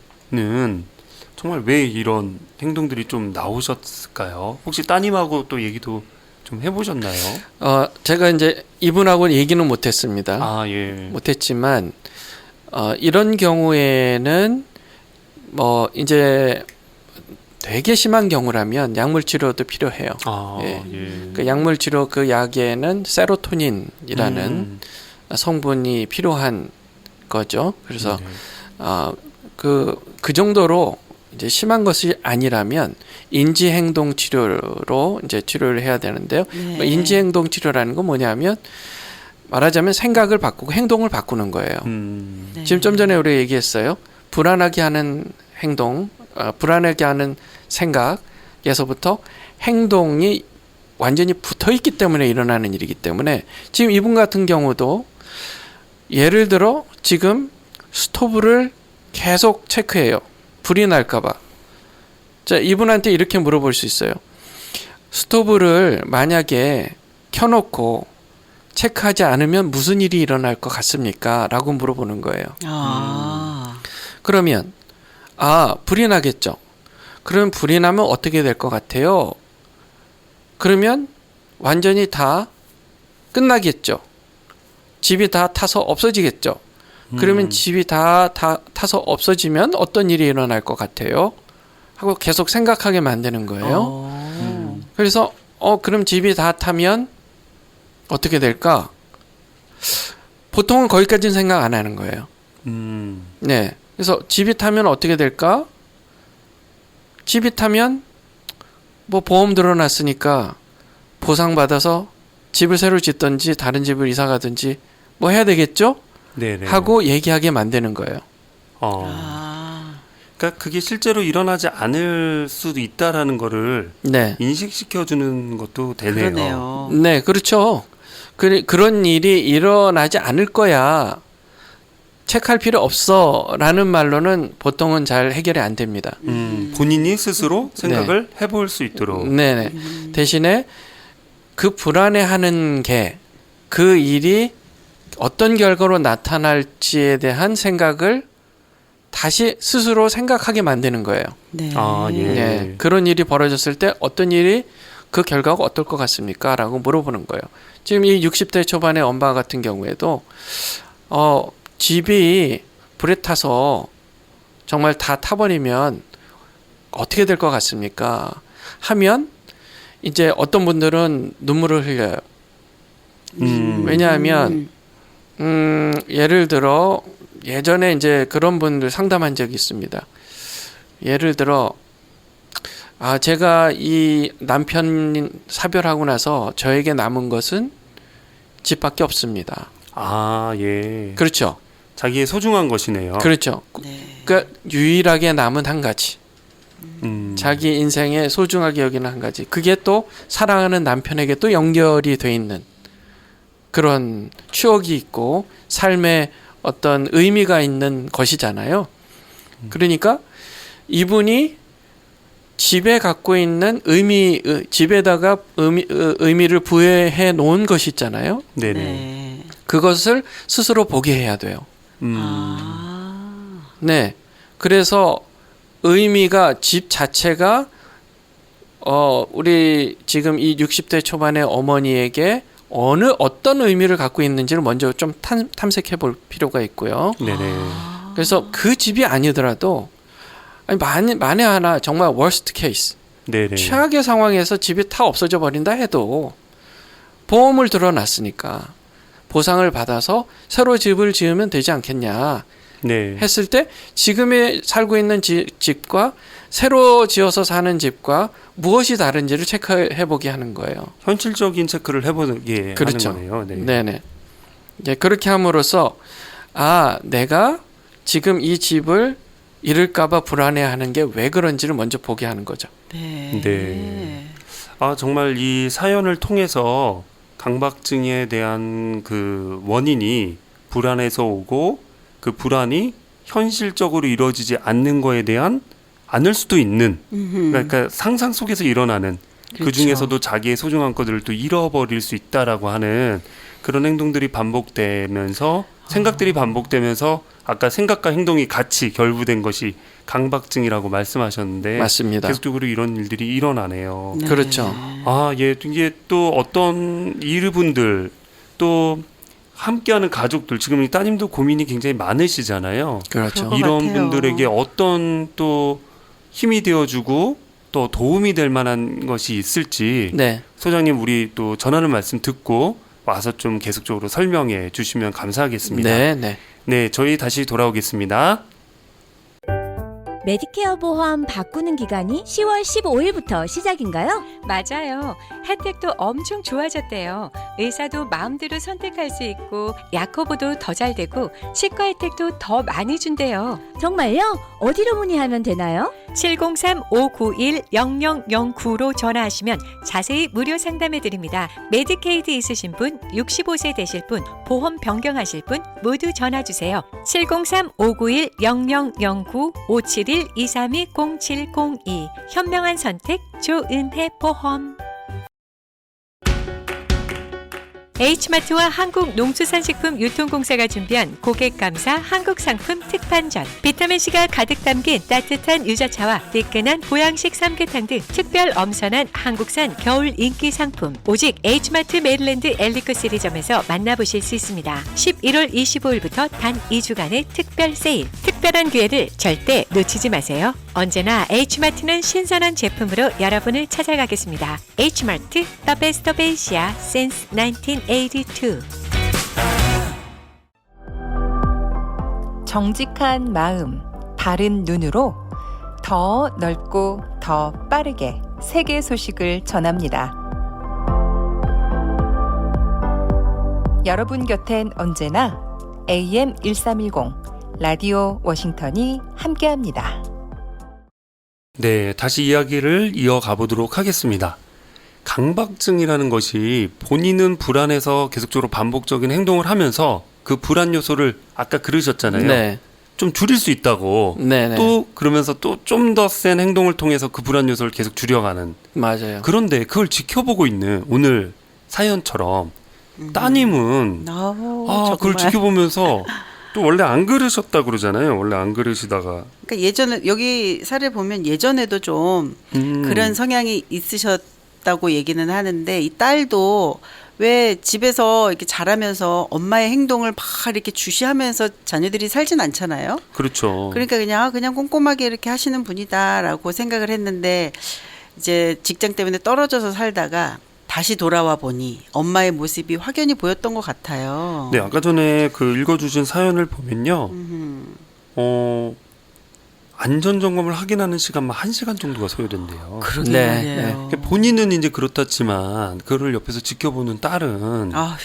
정말 왜 이런 행동들이 좀 나오셨을까요? 혹시 따님하고 또 얘기도 좀 해보셨나요? 제가 이제 이분하고는 얘기는 못했습니다. 아, 예. 못했지만 이런 경우에는 뭐 이제 되게 심한 경우라면 약물 치료도 필요해요. 아, 예. 예. 그 약물 치료 그 약에는 세로토닌이라는 성분이 필요한 거죠. 그래서 네. 그 정도로 이제 심한 것이 아니라면 인지행동 치료로 이제 치료를 해야 되는데요. 네. 인지행동 치료라는 건 뭐냐면 말하자면 생각을 바꾸고 행동을 바꾸는 거예요. 네. 지금 좀 전에 우리 얘기했어요. 불안하게 하는 행동, 불안하게 하는 생각에서부터 행동이 완전히 붙어 있기 때문에 일어나는 일이기 때문에 지금 이분 같은 경우도 예를 들어 지금 스토브를 계속 체크해요. 불이 날까봐. 자, 이분한테 이렇게 물어볼 수 있어요. 스토브를 만약에 켜놓고 체크하지 않으면 무슨 일이 일어날 것 같습니까? 라고 물어보는 거예요. 그러면 불이 나겠죠. 그러면 불이 나면 어떻게 될 것 같아요? 그러면 완전히 다 끝나겠죠. 집이 다 타서 없어지겠죠. 그러면 집이 다 타서 없어지면 어떤 일이 일어날 것 같아요? 하고 계속 생각하게 만드는 거예요. 그래서 그럼 집이 다 타면 어떻게 될까? 보통은 거기까지는 생각 안 하는 거예요. 네. 그래서 집이 타면 어떻게 될까? 집이 타면 뭐 보험 들어놨으니까 보상받아서 집을 새로 짓든지 다른 집을 이사 가든지 뭐 해야 되겠죠? 네네. 하고 얘기하게 만드는 거예요. 그러니까 그게 실제로 일어나지 않을 수도 있다라는 거를 네. 인식시켜주는 것도 되네요. 그러네요. 네, 그렇죠. 그런 일이 일어나지 않을 거야. 체크할 필요 없어. 라는 말로는 보통은 잘 해결이 안 됩니다. 본인이 스스로 생각을 해볼 수 있도록. 네네. 대신에 그 불안해하는 게 그 일이 어떤 결과로 나타날지에 대한 생각을 다시 스스로 생각하게 만드는 거예요. 네. 아, 예. 네. 그런 일이 벌어졌을 때 어떤 일이 그 결과가 어떨 것 같습니까? 라고 물어보는 거예요. 지금 이 60대 초반의 엄마 같은 경우에도 집이 불에 타서 정말 다 타버리면 어떻게 될 것 같습니까? 하면 이제 어떤 분들은 눈물을 흘려요. 왜냐하면 예를 들어 예전에 이제 그런 분들 상담한 적이 있습니다. 예를 들어 제가 이 남편 사별하고 나서 저에게 남은 것은 집밖에 없습니다. 아, 예. 그렇죠. 자기의 소중한 것이네요. 그렇죠. 네. 그러니까 유일하게 남은 한 가지. 자기 자기 인생에 소중하게 여기는 한 가지. 그게 또 사랑하는 남편에게 또 연결이 돼 있는 그런 추억이 있고 삶에 어떤 의미가 있는 것이잖아요. 그러니까 이분이 집에 갖고 있는 집에다가 의미를 부여해 놓은 것이 있잖아요. 네네. 네. 그것을 스스로 보게 해야 돼요. 네. 그래서 의미가 집 자체가 우리 지금 이 60대 초반의 어머니에게 어떤 의미를 갖고 있는지를 먼저 좀 탐색해 볼 필요가 있고요. 네네. 그래서 그 집이 아니더라도 만에 하나 정말 worst case 네네. 최악의 상황에서 집이 다 없어져 버린다 해도 보험을 들어놨으니까 보상을 받아서 새로 집을 지으면 되지 않겠냐 네. 했을 때 지금에 살고 있는 집과 새로 지어서 사는 집과 무엇이 다른지를 체크해 보게 하는 거예요. 현실적인 체크를 해보게 그렇죠. 하는 거네요. 네. 네네. 이제 그렇게 함으로써 내가 지금 이 집을 잃을까봐 불안해하는 게 왜 그런지를 먼저 보게 하는 거죠. 네. 네. 정말 이 사연을 통해서 강박증에 대한 그 원인이 불안에서 오고 그 불안이 현실적으로 이루어지지 않는 거에 대한 않을 수도 있는 그러니까 상상 속에서 일어나는 그 그렇죠. 중에서도 자기의 소중한 것들을 또 잃어버릴 수 있다라고 하는 그런 행동들이 반복되면서 생각들이 반복되면서 아까 생각과 행동이 같이 결부된 것이 강박증이라고 말씀하셨는데 맞습니다. 계속적으로 이런 일들이 일어나네요. 네. 그렇죠. 이게 또 어떤 이분들 또 함께하는 가족들 지금 이 따님도 고민이 굉장히 많으시잖아요. 그렇죠. 그럴 것 이런 같아요. 분들에게 어떤 또 힘이 되어주고 또 도움이 될 만한 것이 있을지 네. 소장님 우리 또 전하는 말씀 듣고 와서 좀 계속적으로 설명해 주시면 감사하겠습니다. 네. 네, 저희 다시 돌아오겠습니다. 메디케어 보험 바꾸는 기간이 10월 15일부터 시작인가요? 맞아요. 혜택도 엄청 좋아졌대요. 의사도 마음대로 선택할 수 있고 약 커버도 더 잘 되고 치과 혜택도 더 많이 준대요. 정말요? 어디로 문의하면 되나요? 703-591-0009로 전화하시면 자세히 무료 상담해 드립니다. 메디케이드 있으신 분, 65세 되실 분, 보험 변경하실 분 모두 전화 주세요. 703-591-0009 571-232-0702 현명한 선택 조은혜 보험. H마트와 한국농수산식품유통공사가 준비한 고객감사 한국상품 특판전, 비타민C가 가득 담긴 따뜻한 유자차와 뜨끈한 보양식 삼계탕 등 특별 엄선한 한국산 겨울 인기 상품 오직 H마트 메릴랜드 엘리코 시리점에서 만나보실 수 있습니다. 11월 25일부터 단 2주간의 특별 세일, 특별한 기회를 절대 놓치지 마세요. 언제나 H마트는 신선한 제품으로 여러분을 찾아가겠습니다. H마트, The Best of Asia since 1982. 정직한 마음, 바른 눈으로 더 넓고 더 빠르게 세계 소식을 전합니다. 여러분 곁엔 언제나 AM 1310 라디오 워싱턴이 함께합니다. 네, 다시 이야기를 이어가 보도록 하겠습니다. 강박증이라는 것이 본인은 불안해서 계속적으로 반복적인 행동을 하면서 그 불안 요소를 아까 그러셨잖아요. 네. 좀 줄일 수 있다고. 네. 또 그러면서 또 좀 더 센 행동을 통해서 그 불안 요소를 계속 줄여가는. 맞아요. 그런데 그걸 지켜보고 있는 오늘 사연처럼 따님은 그걸 정말. 지켜보면서 또 원래 안 그러셨다 그러잖아요. 원래 안 그러시다가. 그러니까 예전에 여기 사례 보면 예전에도 좀 그런 성향이 있으셨다고 얘기는 하는데 이 딸도 왜 집에서 이렇게 자라면서 엄마의 행동을 막 이렇게 주시하면서 자녀들이 살진 않잖아요. 그렇죠. 그러니까 그냥 꼼꼼하게 이렇게 하시는 분이다라고 생각을 했는데 이제 직장 때문에 떨어져서 살다가 다시 돌아와 보니 엄마의 모습이 확연히 보였던 것 같아요. 네, 아까 전에 그 읽어주신 사연을 보면요. 안전 점검을 확인하는 시간만 1시간 정도가 소요된대요. 그러게 네, 말이에요. 그러니까 본인은 이제 그렇다지만 그를 옆에서 지켜보는 딸은 아휴,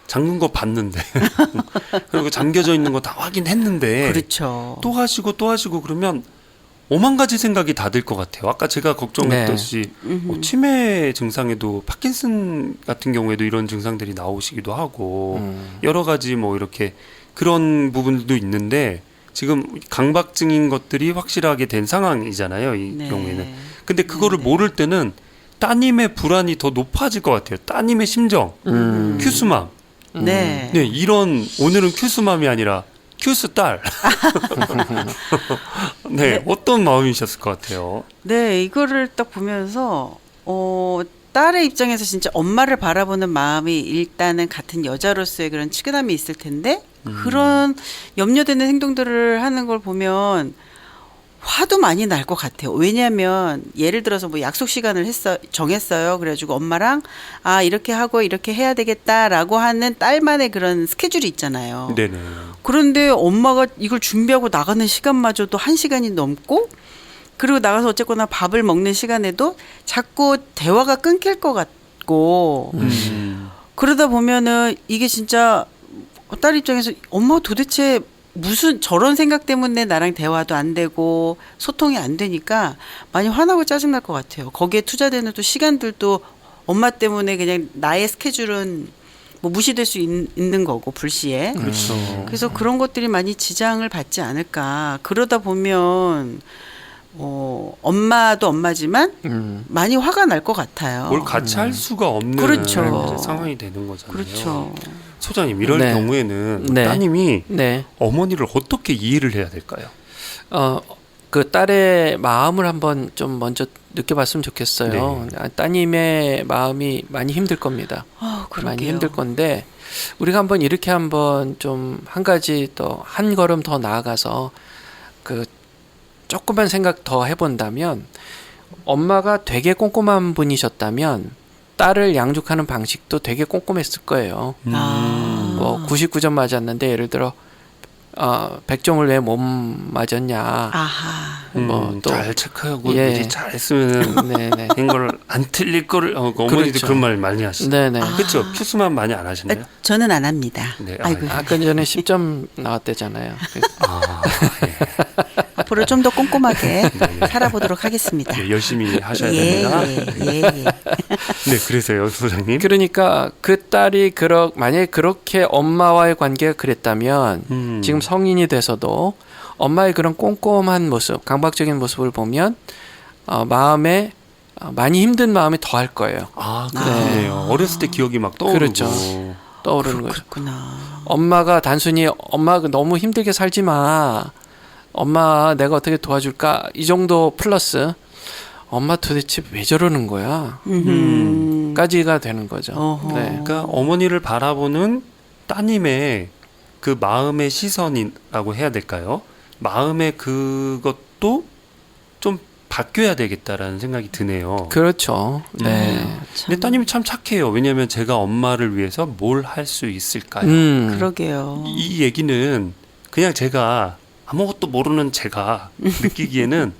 잠근 거 봤는데 그리고 잠겨져 있는 거 다 확인했는데 그렇죠. 또 하시고 그러면 오만 가지 생각이 다 들 것 같아요. 아까 제가 걱정했듯이 치매 증상에도 파킨슨 같은 경우에도 이런 증상들이 나오시기도 하고 여러 가지 뭐 이렇게 그런 부분들도 있는데 지금 강박증인 것들이 확실하게 된 상황이잖아요. 이 네. 경우에는. 근데 그거를 모를 때는 따님의 불안이 더 높아질 것 같아요. 따님의 심정, 큐스맘. 네. 네, 이런 오늘은 큐스맘이 아니라 퓨스 딸. 네, 어떤 마음이셨을 것 같아요? 네, 이거를 딱 보면서 딸의 입장에서 진짜 엄마를 바라보는 마음이 일단은 같은 여자로서의 그런 치근함이 있을 텐데 그런 염려되는 행동들을 하는 걸 보면 화도 많이 날 것 같아요. 왜냐하면 예를 들어서 뭐 약속 시간을 정했어요. 그래가지고 엄마랑 이렇게 하고 이렇게 해야 되겠다라고 하는 딸만의 그런 스케줄이 있잖아요. 네네. 그런데 엄마가 이걸 준비하고 나가는 시간마저도 1시간이 넘고 그리고 나가서 어쨌거나 밥을 먹는 시간에도 자꾸 대화가 끊길 것 같고 그러다 보면은 이게 진짜 딸 입장에서 엄마 도대체 무슨 저런 생각 때문에 나랑 대화도 안 되고 소통이 안 되니까 많이 화나고 짜증날 것 같아요. 거기에 투자되는 또 시간들도 엄마 때문에 그냥 나의 스케줄은 뭐 무시될 수 있는 거고 불시에. 그렇죠. 그래서 그런 것들이 많이 지장을 받지 않을까. 그러다 보면 엄마도 엄마지만 많이 화가 날 것 같아요. 뭘 같이 할 수가 없는 그렇죠. 이제 상황이 되는 거잖아요. 그렇죠. 소장님 이럴 네. 경우에는 네. 따님이 네. 어머니를 어떻게 이해를 해야 될까요? 그 딸의 마음을 한번 좀 먼저 느껴봤으면 좋겠어요. 따님의 마음이 많이 힘들 겁니다. 그러게요. 많이 힘들 건데 우리가 한번 이렇게 한번 좀 한 가지 더 한 걸음 더 나아가서 그 조금만 생각 더 해본다면 엄마가 되게 꼼꼼한 분이셨다면 딸을 양육하는 방식도 되게 꼼꼼했을 거예요. 뭐 99점 맞았는데 예를 들어 100점을 왜 못 맞았냐. 아하. 뭐 또 잘 체크하고 예. 미리 잘 했으면 네네. 된 걸 안 틀릴 거를 어머니들 그렇죠. 그런 말 많이 하시죠. 네네. 그렇죠. 퓨스만 많이 안 하시나요? 저는 안 합니다. 네. 아이고. 아까 전에 10점 나왔대잖아요. 앞으로 좀 더 꼼꼼하게 살아보도록 하겠습니다. 네, 열심히 하셔야 예, 됩니다. 예. 네, 그래서요, 소장님. 그러니까 그 딸이 만약에 그렇게 엄마와의 관계가 그랬다면 지금 성인이 돼서도 엄마의 그런 꼼꼼한 모습, 강박적인 모습을 보면 마음에 많이 힘든 마음이 더 할 거예요. 그렇네요. 어렸을 때 기억이 막 떠오르고. 그렇죠. 떠오르는 거죠. 그렇구나. 엄마가 단순히 엄마 너무 힘들게 살지 마. 엄마 내가 어떻게 도와줄까? 이 정도 플러스 엄마 도대체 왜 저러는 거야? 까지가 되는 거죠. 어허. 네. 그러니까 어머니를 바라보는 따님의 그 마음의 시선이라고 해야 될까요? 마음의 그것도 좀 바뀌어야 되겠다라는 생각이 드네요. 그렇죠. 네. 근데 따님이 참 착해요. 왜냐하면 제가 엄마를 위해서 뭘 할 수 있을까요? 그러게요. 이 얘기는 그냥 제가 아무것도 모르는 제가 느끼기에는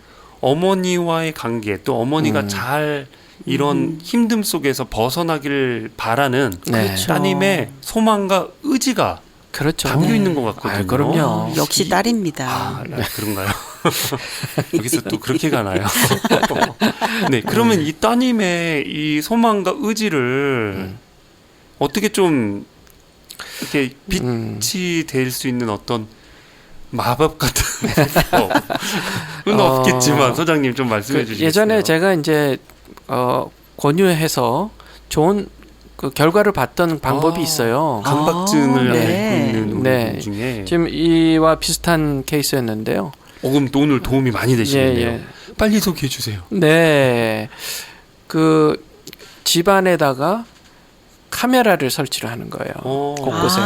어머니와의 관계 또 어머니가 잘 이런 힘듦 속에서 벗어나기를 바라는 네. 따님의 소망과 의지가 그렇죠. 담겨 있는 것 같거든요. 그럼요. 역시 딸입니다. 그런가요? 여기서 또 그렇게 가나요? 네, 그러면 이 따님의 이 소망과 의지를 어떻게 좀 이렇게 빛이 될 수 있는 어떤 마법 같은 건 없겠지만 소장님 좀 말씀해 주시겠어요? 예전에 제가 이제 권유해서 좋은 그 결과를 봤던 방법이 있어요. 강박증을 네. 앓고 있는 우리 네. 분 중에 지금 이와 비슷한 케이스였는데요. 그럼 또 오늘 도움이 많이 되시겠네요. 예. 빨리 소개해 주세요. 네. 그 집안에다가 카메라를 설치를 하는 거예요. 곳곳에.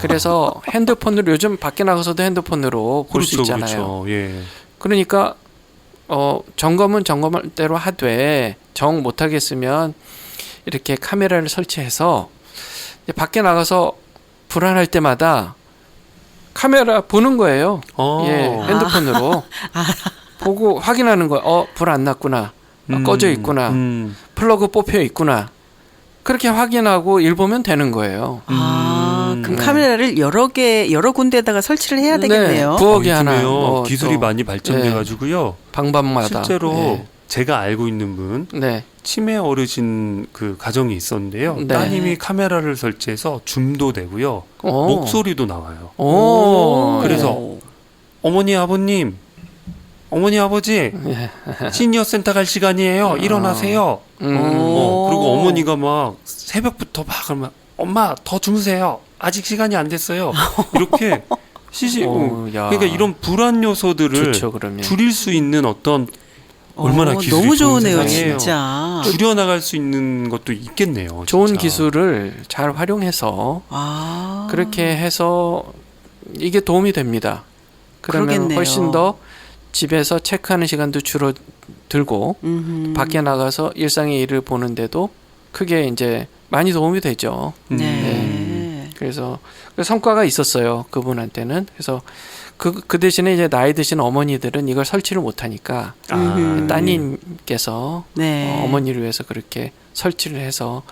그래서 핸드폰으로 요즘 밖에 나가서도 핸드폰으로 볼 수 그렇죠, 있잖아요. 그렇죠. 예. 그러니까 점검은 점검대로 하되 정 못하겠으면 이렇게 카메라를 설치해서 이제 밖에 나가서 불안할 때마다 카메라 보는 거예요. 예, 핸드폰으로 보고 확인하는 거예요. 불 안 났구나. 꺼져 있구나. 플러그 뽑혀 있구나. 그렇게 확인하고 일 보면 되는 거예요. 그럼 카메라를 여러 군데다가 설치를 해야 되겠네요. 네, 부엌에 하나. 뭐 기술이 또, 많이 발전돼 가지고요. 방방마다. 실제로 네. 제가 알고 있는 분 네. 치매 어르신 그 가정이 있었는데요. 네. 따님이 카메라를 설치해서 줌도 되고요. 목소리도 나와요. 오. 그래서 어머니 아버님, 어머니 아버지 시니어 센터 갈 시간이에요. 일어나세요. 그리고 어머니가 막 새벽부터 막 그러면 엄마 더 주무세요. 아직 시간이 안 됐어요. 이렇게 야. 그러니까 이런 불안 요소들을 좋죠, 그러면. 줄일 수 있는 어떤 얼마나 기술이 너무 좋은 좋으네요, 세상이에요. 진짜. 줄여나갈 수 있는 것도 있겠네요. 좋은 진짜. 기술을 잘 활용해서 그렇게 해서 이게 도움이 됩니다. 그러면 그러겠네요. 훨씬 더 집에서 체크하는 시간도 줄어들고 밖에 나가서 일상의 일을 보는데도 크게 이제 많이 도움이 되죠. 네. 그래서 그 성과가 있었어요. 그분한테는. 그래서 그 대신에 이제 나이 드신 어머니들은 이걸 설치를 못하니까 따님께서 네. 어머니를 위해서 그렇게 설치를 해서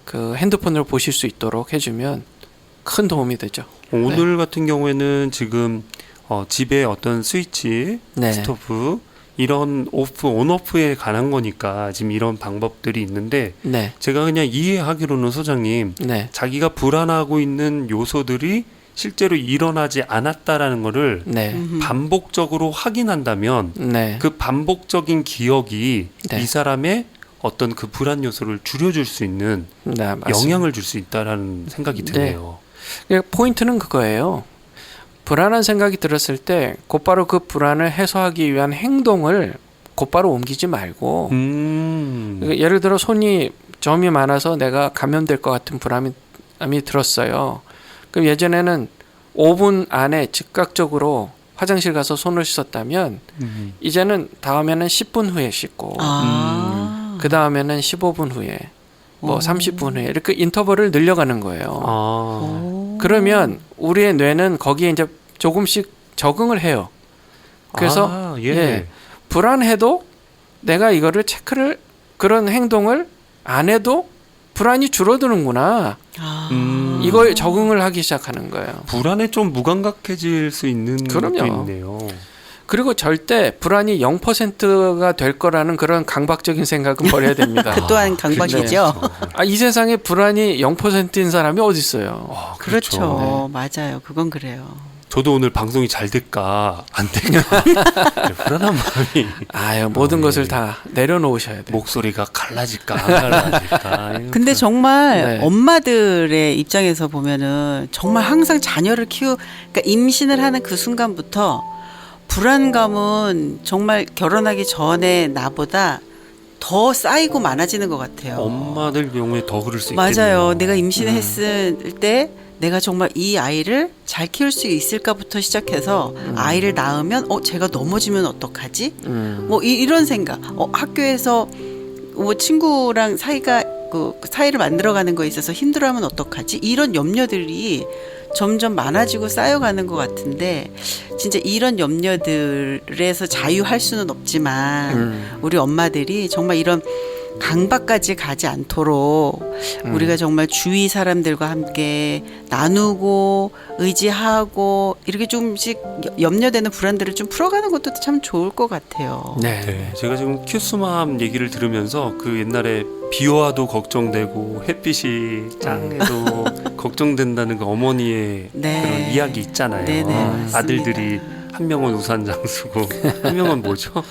그 핸드폰으로 보실 수 있도록 해주면 큰 도움이 되죠. 오늘 같은 경우에는 지금 집에 어떤 스위치, 네. 스토브 이런 온오프에 관한 거니까 지금 이런 방법들이 있는데 네, 제가 그냥 이해하기로는 소장님 네, 자기가 불안하고 있는 요소들이 실제로 일어나지 않았다라는 거를 네, 반복적으로 확인한다면 네. 그 반복적인 기억이 네. 이 사람의 어떤 그 불안 요소를 줄여줄 수 있는 네, 맞습니다. 영향을 줄 수 있다라는 생각이 드네요. 그러니까 포인트는 그거예요. 불안한 생각이 들었을 때 곧바로 그 불안을 해소하기 위한 행동을 곧바로 옮기지 말고 그러니까 예를 들어 손이 점이 많아서 내가 감염될 것 같은 불안이 들었어요. 그럼 예전에는 5분 안에 즉각적으로 화장실 가서 손을 씻었다면 이제는 다음에는 10분 후에 씻고 그 다음에는 15분 후에 뭐 30분 후에 이렇게 인터벌을 늘려가는 거예요. 그러면 우리의 뇌는 거기에 이제 조금씩 적응을 해요. 그래서 예, 불안해도 내가 이거를 체크를 그런 행동을 안 해도 불안이 줄어드는구나. 이거에 적응을 하기 시작하는 거예요. 불안에 좀 무감각해질 수 있는 그럼요. 것도 있네요. 그리고 절대 불안이 0%가 될 거라는 그런 강박적인 생각은 버려야 됩니다. 그 또한 강박이죠. 이 세상에 불안이 0%인 사람이 어디 있어요? 그렇죠. 맞아요. 그건 그래요. 저도 오늘 방송이 잘 될까 안 될까 불안한 마음이 모든 것을 다 내려놓으셔야 돼요. 목소리가 갈라질까 안 갈라질까. 근데 정말 네. 엄마들의 입장에서 보면은 정말 항상 자녀를 그러니까 임신을 하는 그 순간부터 불안감은 정말 결혼하기 전에 나보다 더 쌓이고 많아지는 것 같아요. 엄마들 경우에 더 그럴 수 있겠네요. 맞아요. 내가 임신했을 때 내가 정말 이 아이를 잘 키울 수 있을까부터 시작해서 아이를 낳으면 제가 넘어지면 어떡하지? 뭐 이런 생각. 학교에서 뭐 친구랑 사이를 만들어가는 거에 있어서 힘들어하면 어떡하지? 이런 염려들이 점점 많아지고 쌓여가는 것 같은데 진짜 이런 염려들에서 자유할 수는 없지만 우리 엄마들이 정말 이런 강박까지 가지 않도록 우리가 정말 주위 사람들과 함께 나누고 의지하고 이렇게 조금씩 염려되는 불안들을 좀 풀어가는 것도 참 좋을 것 같아요. 네, 제가 지금 큐스맘 얘기를 들으면서 그 옛날에 비와도 걱정되고 햇빛이 짱해도 걱정된다는 그 어머니의 네. 그런 이야기 있잖아요. 네네, 맞습니다. 아들들이 한 명은 우산장수고 한 명은 뭐죠?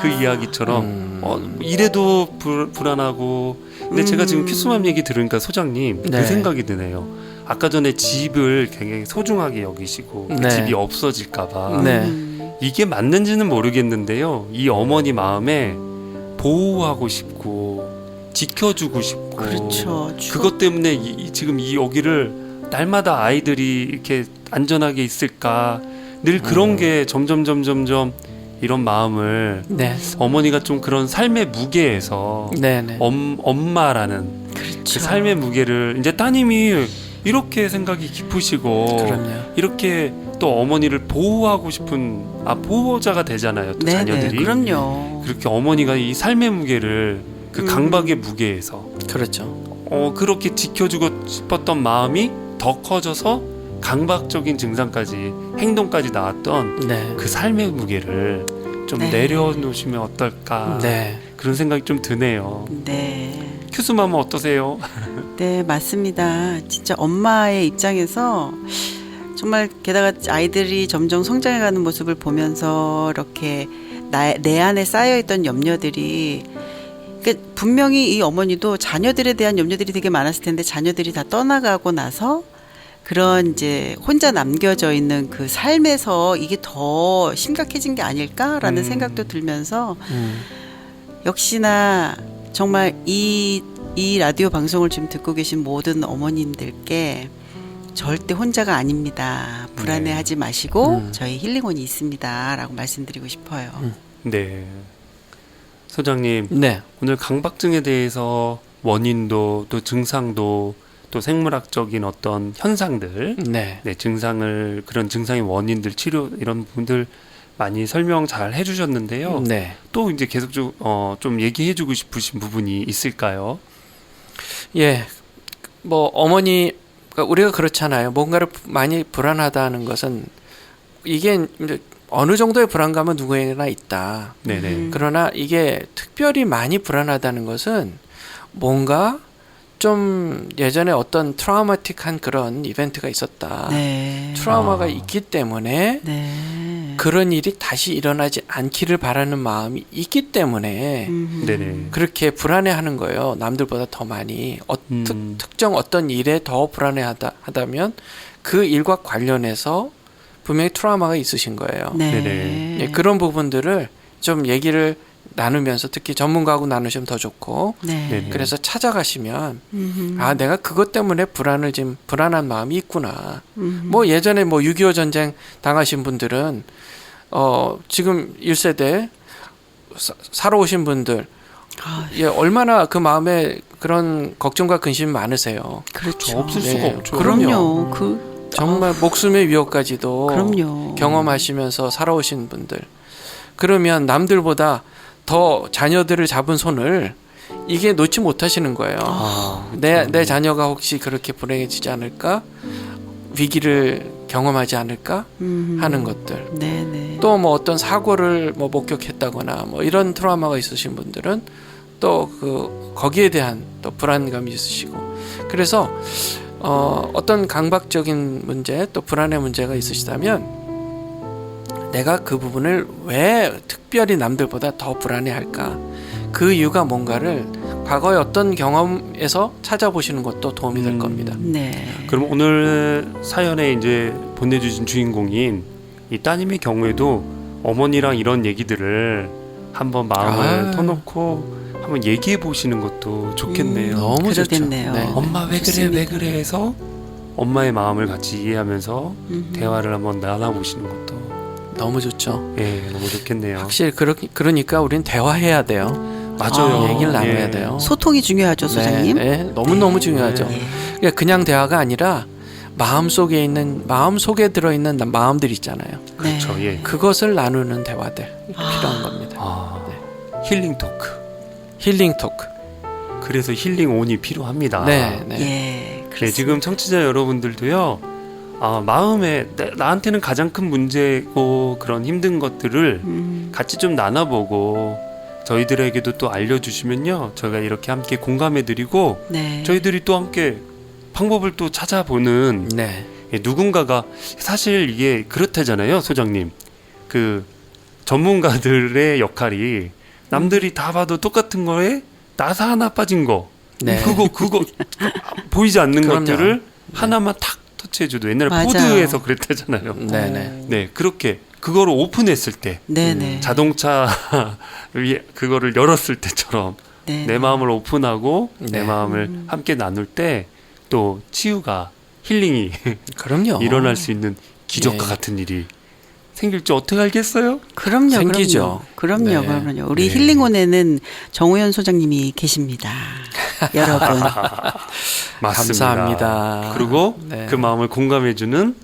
그 이야기처럼 이래도 불안하고 근데 제가 지금 큐스맘 얘기 들으니까 소장님 네. 그 생각이 드네요. 아까 전에 집을 굉장히 소중하게 여기시고 그 네. 집이 없어질까봐 네. 이게 맞는지는 모르겠는데요. 이 어머니 마음에 보호하고 싶고 지켜주고 싶고 그렇죠. 그것 때문에 지금 이 여기를 날마다 아이들이 이렇게 안전하게 있을까 늘 그런 게 점점 이런 마음을 네. 어머니가 좀 그런 삶의 무게에서 네. 그렇죠. 엄마라는 그 삶의 무게를 이제 따님이 이렇게 생각이 깊으시고 그럼요. 이렇게 또 어머니를 보호하고 싶은 보호자가 되잖아요. 또 네네, 자녀들이 그럼요. 그렇게 어머니가 이 삶의 무게를 그 강박의 무게에서 그렇죠. 그렇게 지켜주고 싶었던 마음이 더 커져서 강박적인 증상까지 행동까지 나왔던 네. 그 삶의 무게를 좀 네. 내려놓으시면 어떨까 네. 그런 생각이 좀 드네요. 네. 큐스맘은 어떠세요? 네, 맞습니다. 진짜 엄마의 입장에서 정말 게다가 아이들이 점점 성장해가는 모습을 보면서 이렇게 내 안에 쌓여있던 염려들이 그러니까 분명히 이 어머니도 자녀들에 대한 염려들이 되게 많았을 텐데 자녀들이 다 떠나가고 나서 그런 이제 혼자 남겨져 있는 그 삶에서 이게 더 심각해진 게 아닐까라는 생각도 들면서 역시나 정말 이 라디오 방송을 지금 듣고 계신 모든 어머님들께 절대 혼자가 아닙니다. 불안해하지 마시고 저희 힐링원이 있습니다라고 말씀드리고 싶어요. 네. 소장님, 네. 오늘 강박증에 대해서 원인도 또 증상도 또 생물학적인 어떤 현상들, 네. 네, 증상을 그런 증상의 원인들 치료 이런 부분들 많이 설명 잘 해주셨는데요. 네. 또 이제 계속 좀 얘기해주고 싶으신 부분이 있을까요? 예. 뭐 어머니 그러니까 우리가 그렇잖아요. 뭔가를 많이 불안하다는 것은 이게 이제 어느 정도의 불안감은 누구에게나 있다. 네네. 그러나 이게 특별히 많이 불안하다는 것은 뭔가 좀 예전에 어떤 트라우마틱한 그런 이벤트가 있었다. 네. 트라우마가 있기 때문에 네. 그런 일이 다시 일어나지 않기를 바라는 마음이 있기 때문에 네네. 그렇게 불안해하는 거예요. 남들보다 더 많이 특정 어떤 일에 더 불안해하다면 그 일과 관련해서 분명히 트라우마가 있으신 거예요. 네. 네네. 예, 그런 부분들을 좀 얘기를 나누면서 특히 전문가하고 나누시면 더 좋고 네. 네네. 그래서 찾아가시면 아 내가 그것 때문에 불안한 마음이 있구나. 뭐 예전에 뭐 6.25 전쟁 당하신 분들은 지금 1세대 살아오신 분들 아, 예, 얼마나 그 마음에 그런 걱정과 근심이 많으세요. 그렇죠. 없을 네. 수가 없죠. 그럼요. 그 정말 목숨의 위협까지도 그럼요. 경험하시면서 살아오신 분들 그러면 남들보다 더 자녀들을 잡은 손을 이게 놓지 못하시는 거예요. 내 자녀가 혹시 그렇게 불행해지지 않을까? 위기를 경험하지 않을까? 하는 것들. 네네. 또 뭐 어떤 사고를 뭐 목격했다거나 뭐 이런 트라우마가 있으신 분들은 또 거기에 대한 또 불안감이 있으시고 그래서 어떤 강박적인 문제 또 불안의 문제가 있으시다면 내가 그 부분을 왜 특별히 남들보다 더 불안해할까? 그 이유가 뭔가를 과거의 어떤 경험에서 찾아보시는 것도 도움이 될 겁니다. 네. 그럼 오늘 사연에 이제 보내주신 주인공인 이 따님의 경우에도 어머니랑 이런 얘기들을 한번 마음을 터놓고 한번 얘기해 보시는 것도 좋겠네요. 너무 그러겠네요. 좋죠. 네. 엄마 왜 그래 좋습니다. 왜 그래 해서 엄마의 마음을 같이 이해하면서 대화를 한번 나눠보시는 것도 너무 좋죠. 예 너무 좋겠네요. 확실히 그러니까 우린 대화해야 돼요. 맞아요. 얘기를 나눠야 예. 돼요. 소통이 중요하죠, 소장님. 네, 너무 중요하죠. 네. 그러니까 그냥 대화가 아니라 마음 속에 들어 있는 마음들 있잖아요. 그렇죠. 예. 그것을 나누는 대화들 필요한 겁니다. 힐링 토크. 힐링 토크. 그래서 힐링 온이 필요합니다. 네. 예. 네, 지금 청취자 여러분들도요. 마음에 나한테는 가장 큰 문제고 그런 힘든 것들을 같이 좀 나눠보고 저희들에게도 또 알려주시면요. 저희가 이렇게 함께 공감해드리고 네. 저희들이 또 함께 방법을 또 찾아보는 네. 누군가가 사실 이게 그렇다잖아요, 소장님. 그 전문가들의 역할이 남들이 다 봐도 똑같은 거에 나사 하나 빠진 거, 네. 그거 보이지 않는 그럼요. 것들을 하나만 탁 터치해줘도 옛날에 맞아요. 포드에서 그랬다잖아요. 네네. 네, 그렇게 그거를 오픈했을 때 네네. 자동차 위에 그거를 열었을 때처럼 네. 내 마음을 오픈하고 내 네. 마음을 함께 나눌 때 또 치유가 힐링이 그럼요. 일어날 수 있는 기적과 네. 같은 일이 생길지 어떻게 알겠어요? 그럼요. 생기죠. 그럼요. 네. 그럼요. 우리 네. 힐링온에는 정우현 소장님이 계십니다. 여러분. 맞습니다. 감사합니다. 그리고 네. 그 마음을 공감해주는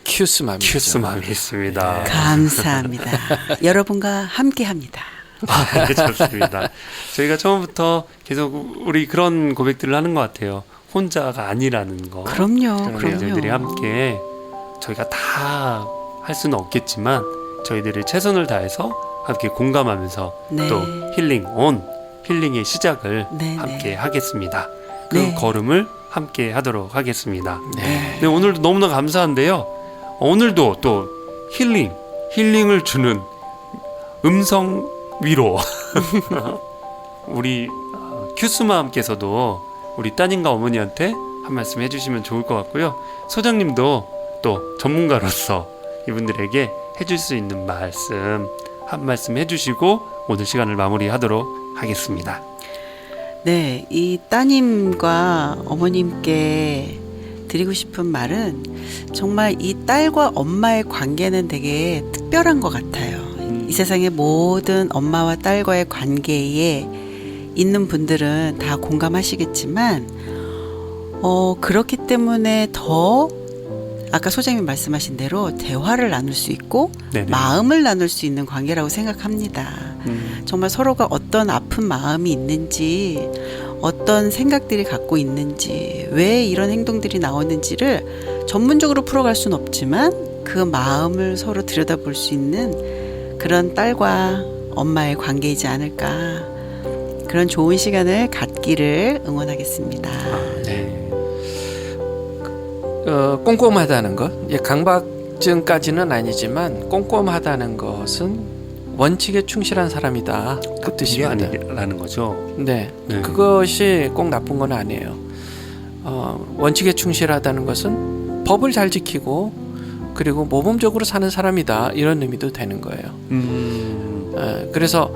큐스맘이죠. 큐스맘이 있습니다. 감사합니다. 여러분과 함께합니다. 네, 좋습니다. 저희가 처음부터 계속 우리 그런 고백들을 하는 것 같아요. 혼자가 아니라는 거. 그럼요. 우리 여자들이 그럼요. 함께 저희가 다 할 수는 없겠지만 저희들이 최선을 다해서 함께 공감하면서 네. 또 힐링 온 힐링의 시작을 네, 함께 네. 하겠습니다. 그 네. 걸음을 함께 하도록 하겠습니다. 네. 네, 오늘도 너무나 감사한데요. 오늘도 또 힐링을 주는 음성 위로. 우리 큐스마함께서도 우리 따님과 어머니한테 한 말씀 해주시면 좋을 것 같고요. 소장님도 또 전문가로서 이분들에게 해줄 수 있는 말씀 한 말씀 해주시고 오늘 시간을 마무리하도록 하겠습니다. 네, 이 따님과 어머님께 드리고 싶은 말은 정말 이 딸과 엄마의 관계는 되게 특별한 것 같아요. 이 세상의 모든 엄마와 딸과의 관계에 있는 분들은 다 공감하시겠지만, 그렇기 때문에 더 아까 소장님 말씀하신 대로 대화를 나눌 수 있고 네네. 마음을 나눌 수 있는 관계라고 생각합니다. 정말 서로가 어떤 아픈 마음이 있는지, 어떤 생각들이 갖고 있는지, 왜 이런 행동들이 나오는지를 전문적으로 풀어갈 수는 없지만 그 마음을 서로 들여다볼 수 있는 그런 딸과 엄마의 관계이지 않을까, 그런 좋은 시간을 갖기를 응원하겠습니다. 네. 꼼꼼하다는 것, 강박증까지는 아니지만 꼼꼼하다는 것은 원칙에 충실한 사람이다, 그 그게 뜻입니다. 아니라는 거죠. 네, 네. 그것이 꼭 나쁜 건 아니에요. 원칙에 충실하다는 것은 법을 잘 지키고 그리고 모범적으로 사는 사람이다, 이런 의미도 되는 거예요. 그래서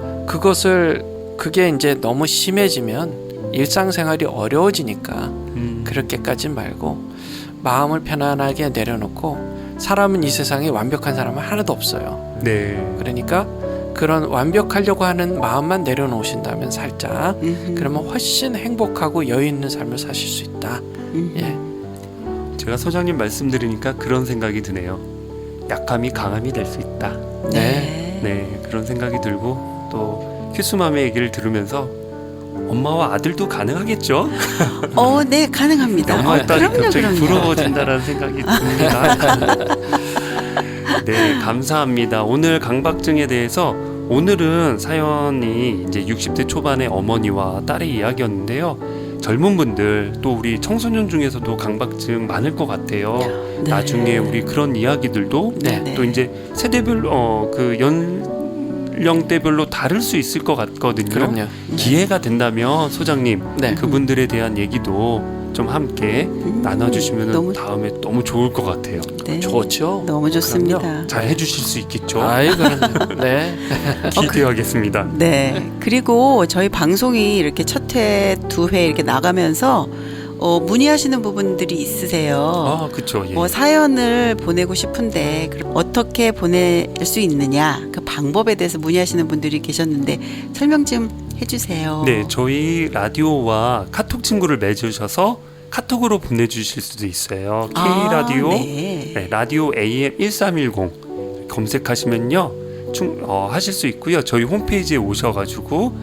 그게 이제 너무 심해지면 일상생활이 어려워지니까 그렇게까지 말고 마음을 편안하게 내려놓고, 사람은 이 세상에 완벽한 사람은 하나도 없어요. 네. 그러니까 그런 완벽하려고 하는 마음만 내려놓으신다면 살짝, 그러면 훨씬 행복하고 여유 있는 삶을 사실 수 있다. 예. 제가 소장님 말씀 들으니까 그런 생각이 드네요. 약함이 강함이 될 수 있다. 네. 네, 그런 생각이 들고 또 큐스맘의 얘기를 들으면서 엄마와 아들도 가능하겠죠? 네, 가능합니다. 엄마 딸이 그럼요, 갑자기 그럼요. 부러워진다라는 생각이 듭니다. 네, 감사합니다. 오늘 강박증에 대해서, 오늘은 사연이 이제 60대 초반의 어머니와 딸의 이야기였는데요. 젊은 분들 또 우리 청소년 중에서도 강박증 많을 것 같아요. 네. 나중에 우리 그런 이야기들도 네. 또 이제 세대별로 그 연령대별로 다를 수 있을 것 같거든요. 그럼요. 기회가 된다면 소장님, 네. 그분들에 대한 얘기도 좀 함께 나눠주시면 너무- 다음에 너무 좋을 것 같아요. 네, 좋죠. 너무 좋습니다. 그럼요. 잘 해주실 수 있겠죠? 아이, 그럼요. 네. 기대하겠습니다. 네. 그리고 저희 방송이 이렇게 첫 회, 두 회 이렇게 나가면서 문의하시는 부분들이 있으세요. 아, 그렇죠. 예. 뭐 사연을 보내고 싶은데 그럼 어떻게 보낼 수 있느냐, 그 방법에 대해서 문의하시는 분들이 계셨는데 설명 좀 해주세요. 네, 저희 라디오와 카톡 친구를 맺으셔서 카톡으로 보내주실 수도 있어요. K라디오, 네. 라디오 AM 1310 검색하시면요 하실 수 있고요. 저희 홈페이지에 오셔가지고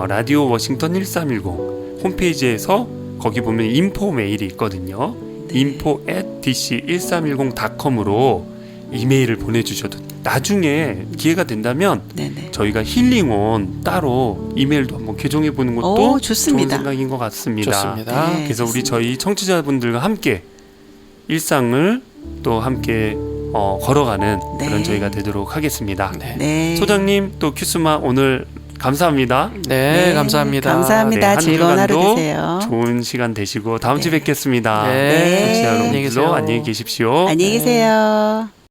라디오 워싱턴 1310 홈페이지에서 거기 보면 인포 메일이 있거든요. 네. info@dc1310.com으로 이메일을 보내주셔도, 나중에 기회가 된다면 네네. 저희가 힐링온 따로 이메일도 한번 개정해 보는 것도 좋습니다. 좋은 생각인 것 같습니다. 좋습니다. 네. 그래서 우리 좋습니다. 저희 청취자분들과 함께 일상을 또 함께 걸어가는 네. 그런 저희가 되도록 하겠습니다. 네. 네. 소장님, 또 큐스마 오늘 감사합니다. 네, 감사합니다. 감사합니다. 네, 한 즐거운 하루 주간도 되세요. 좋은 시간 되시고 다음 주에 네. 뵙겠습니다. 네. 청취자 안녕히 여러분들도 계세요. 안녕히 계십시오. 안녕히 계세요.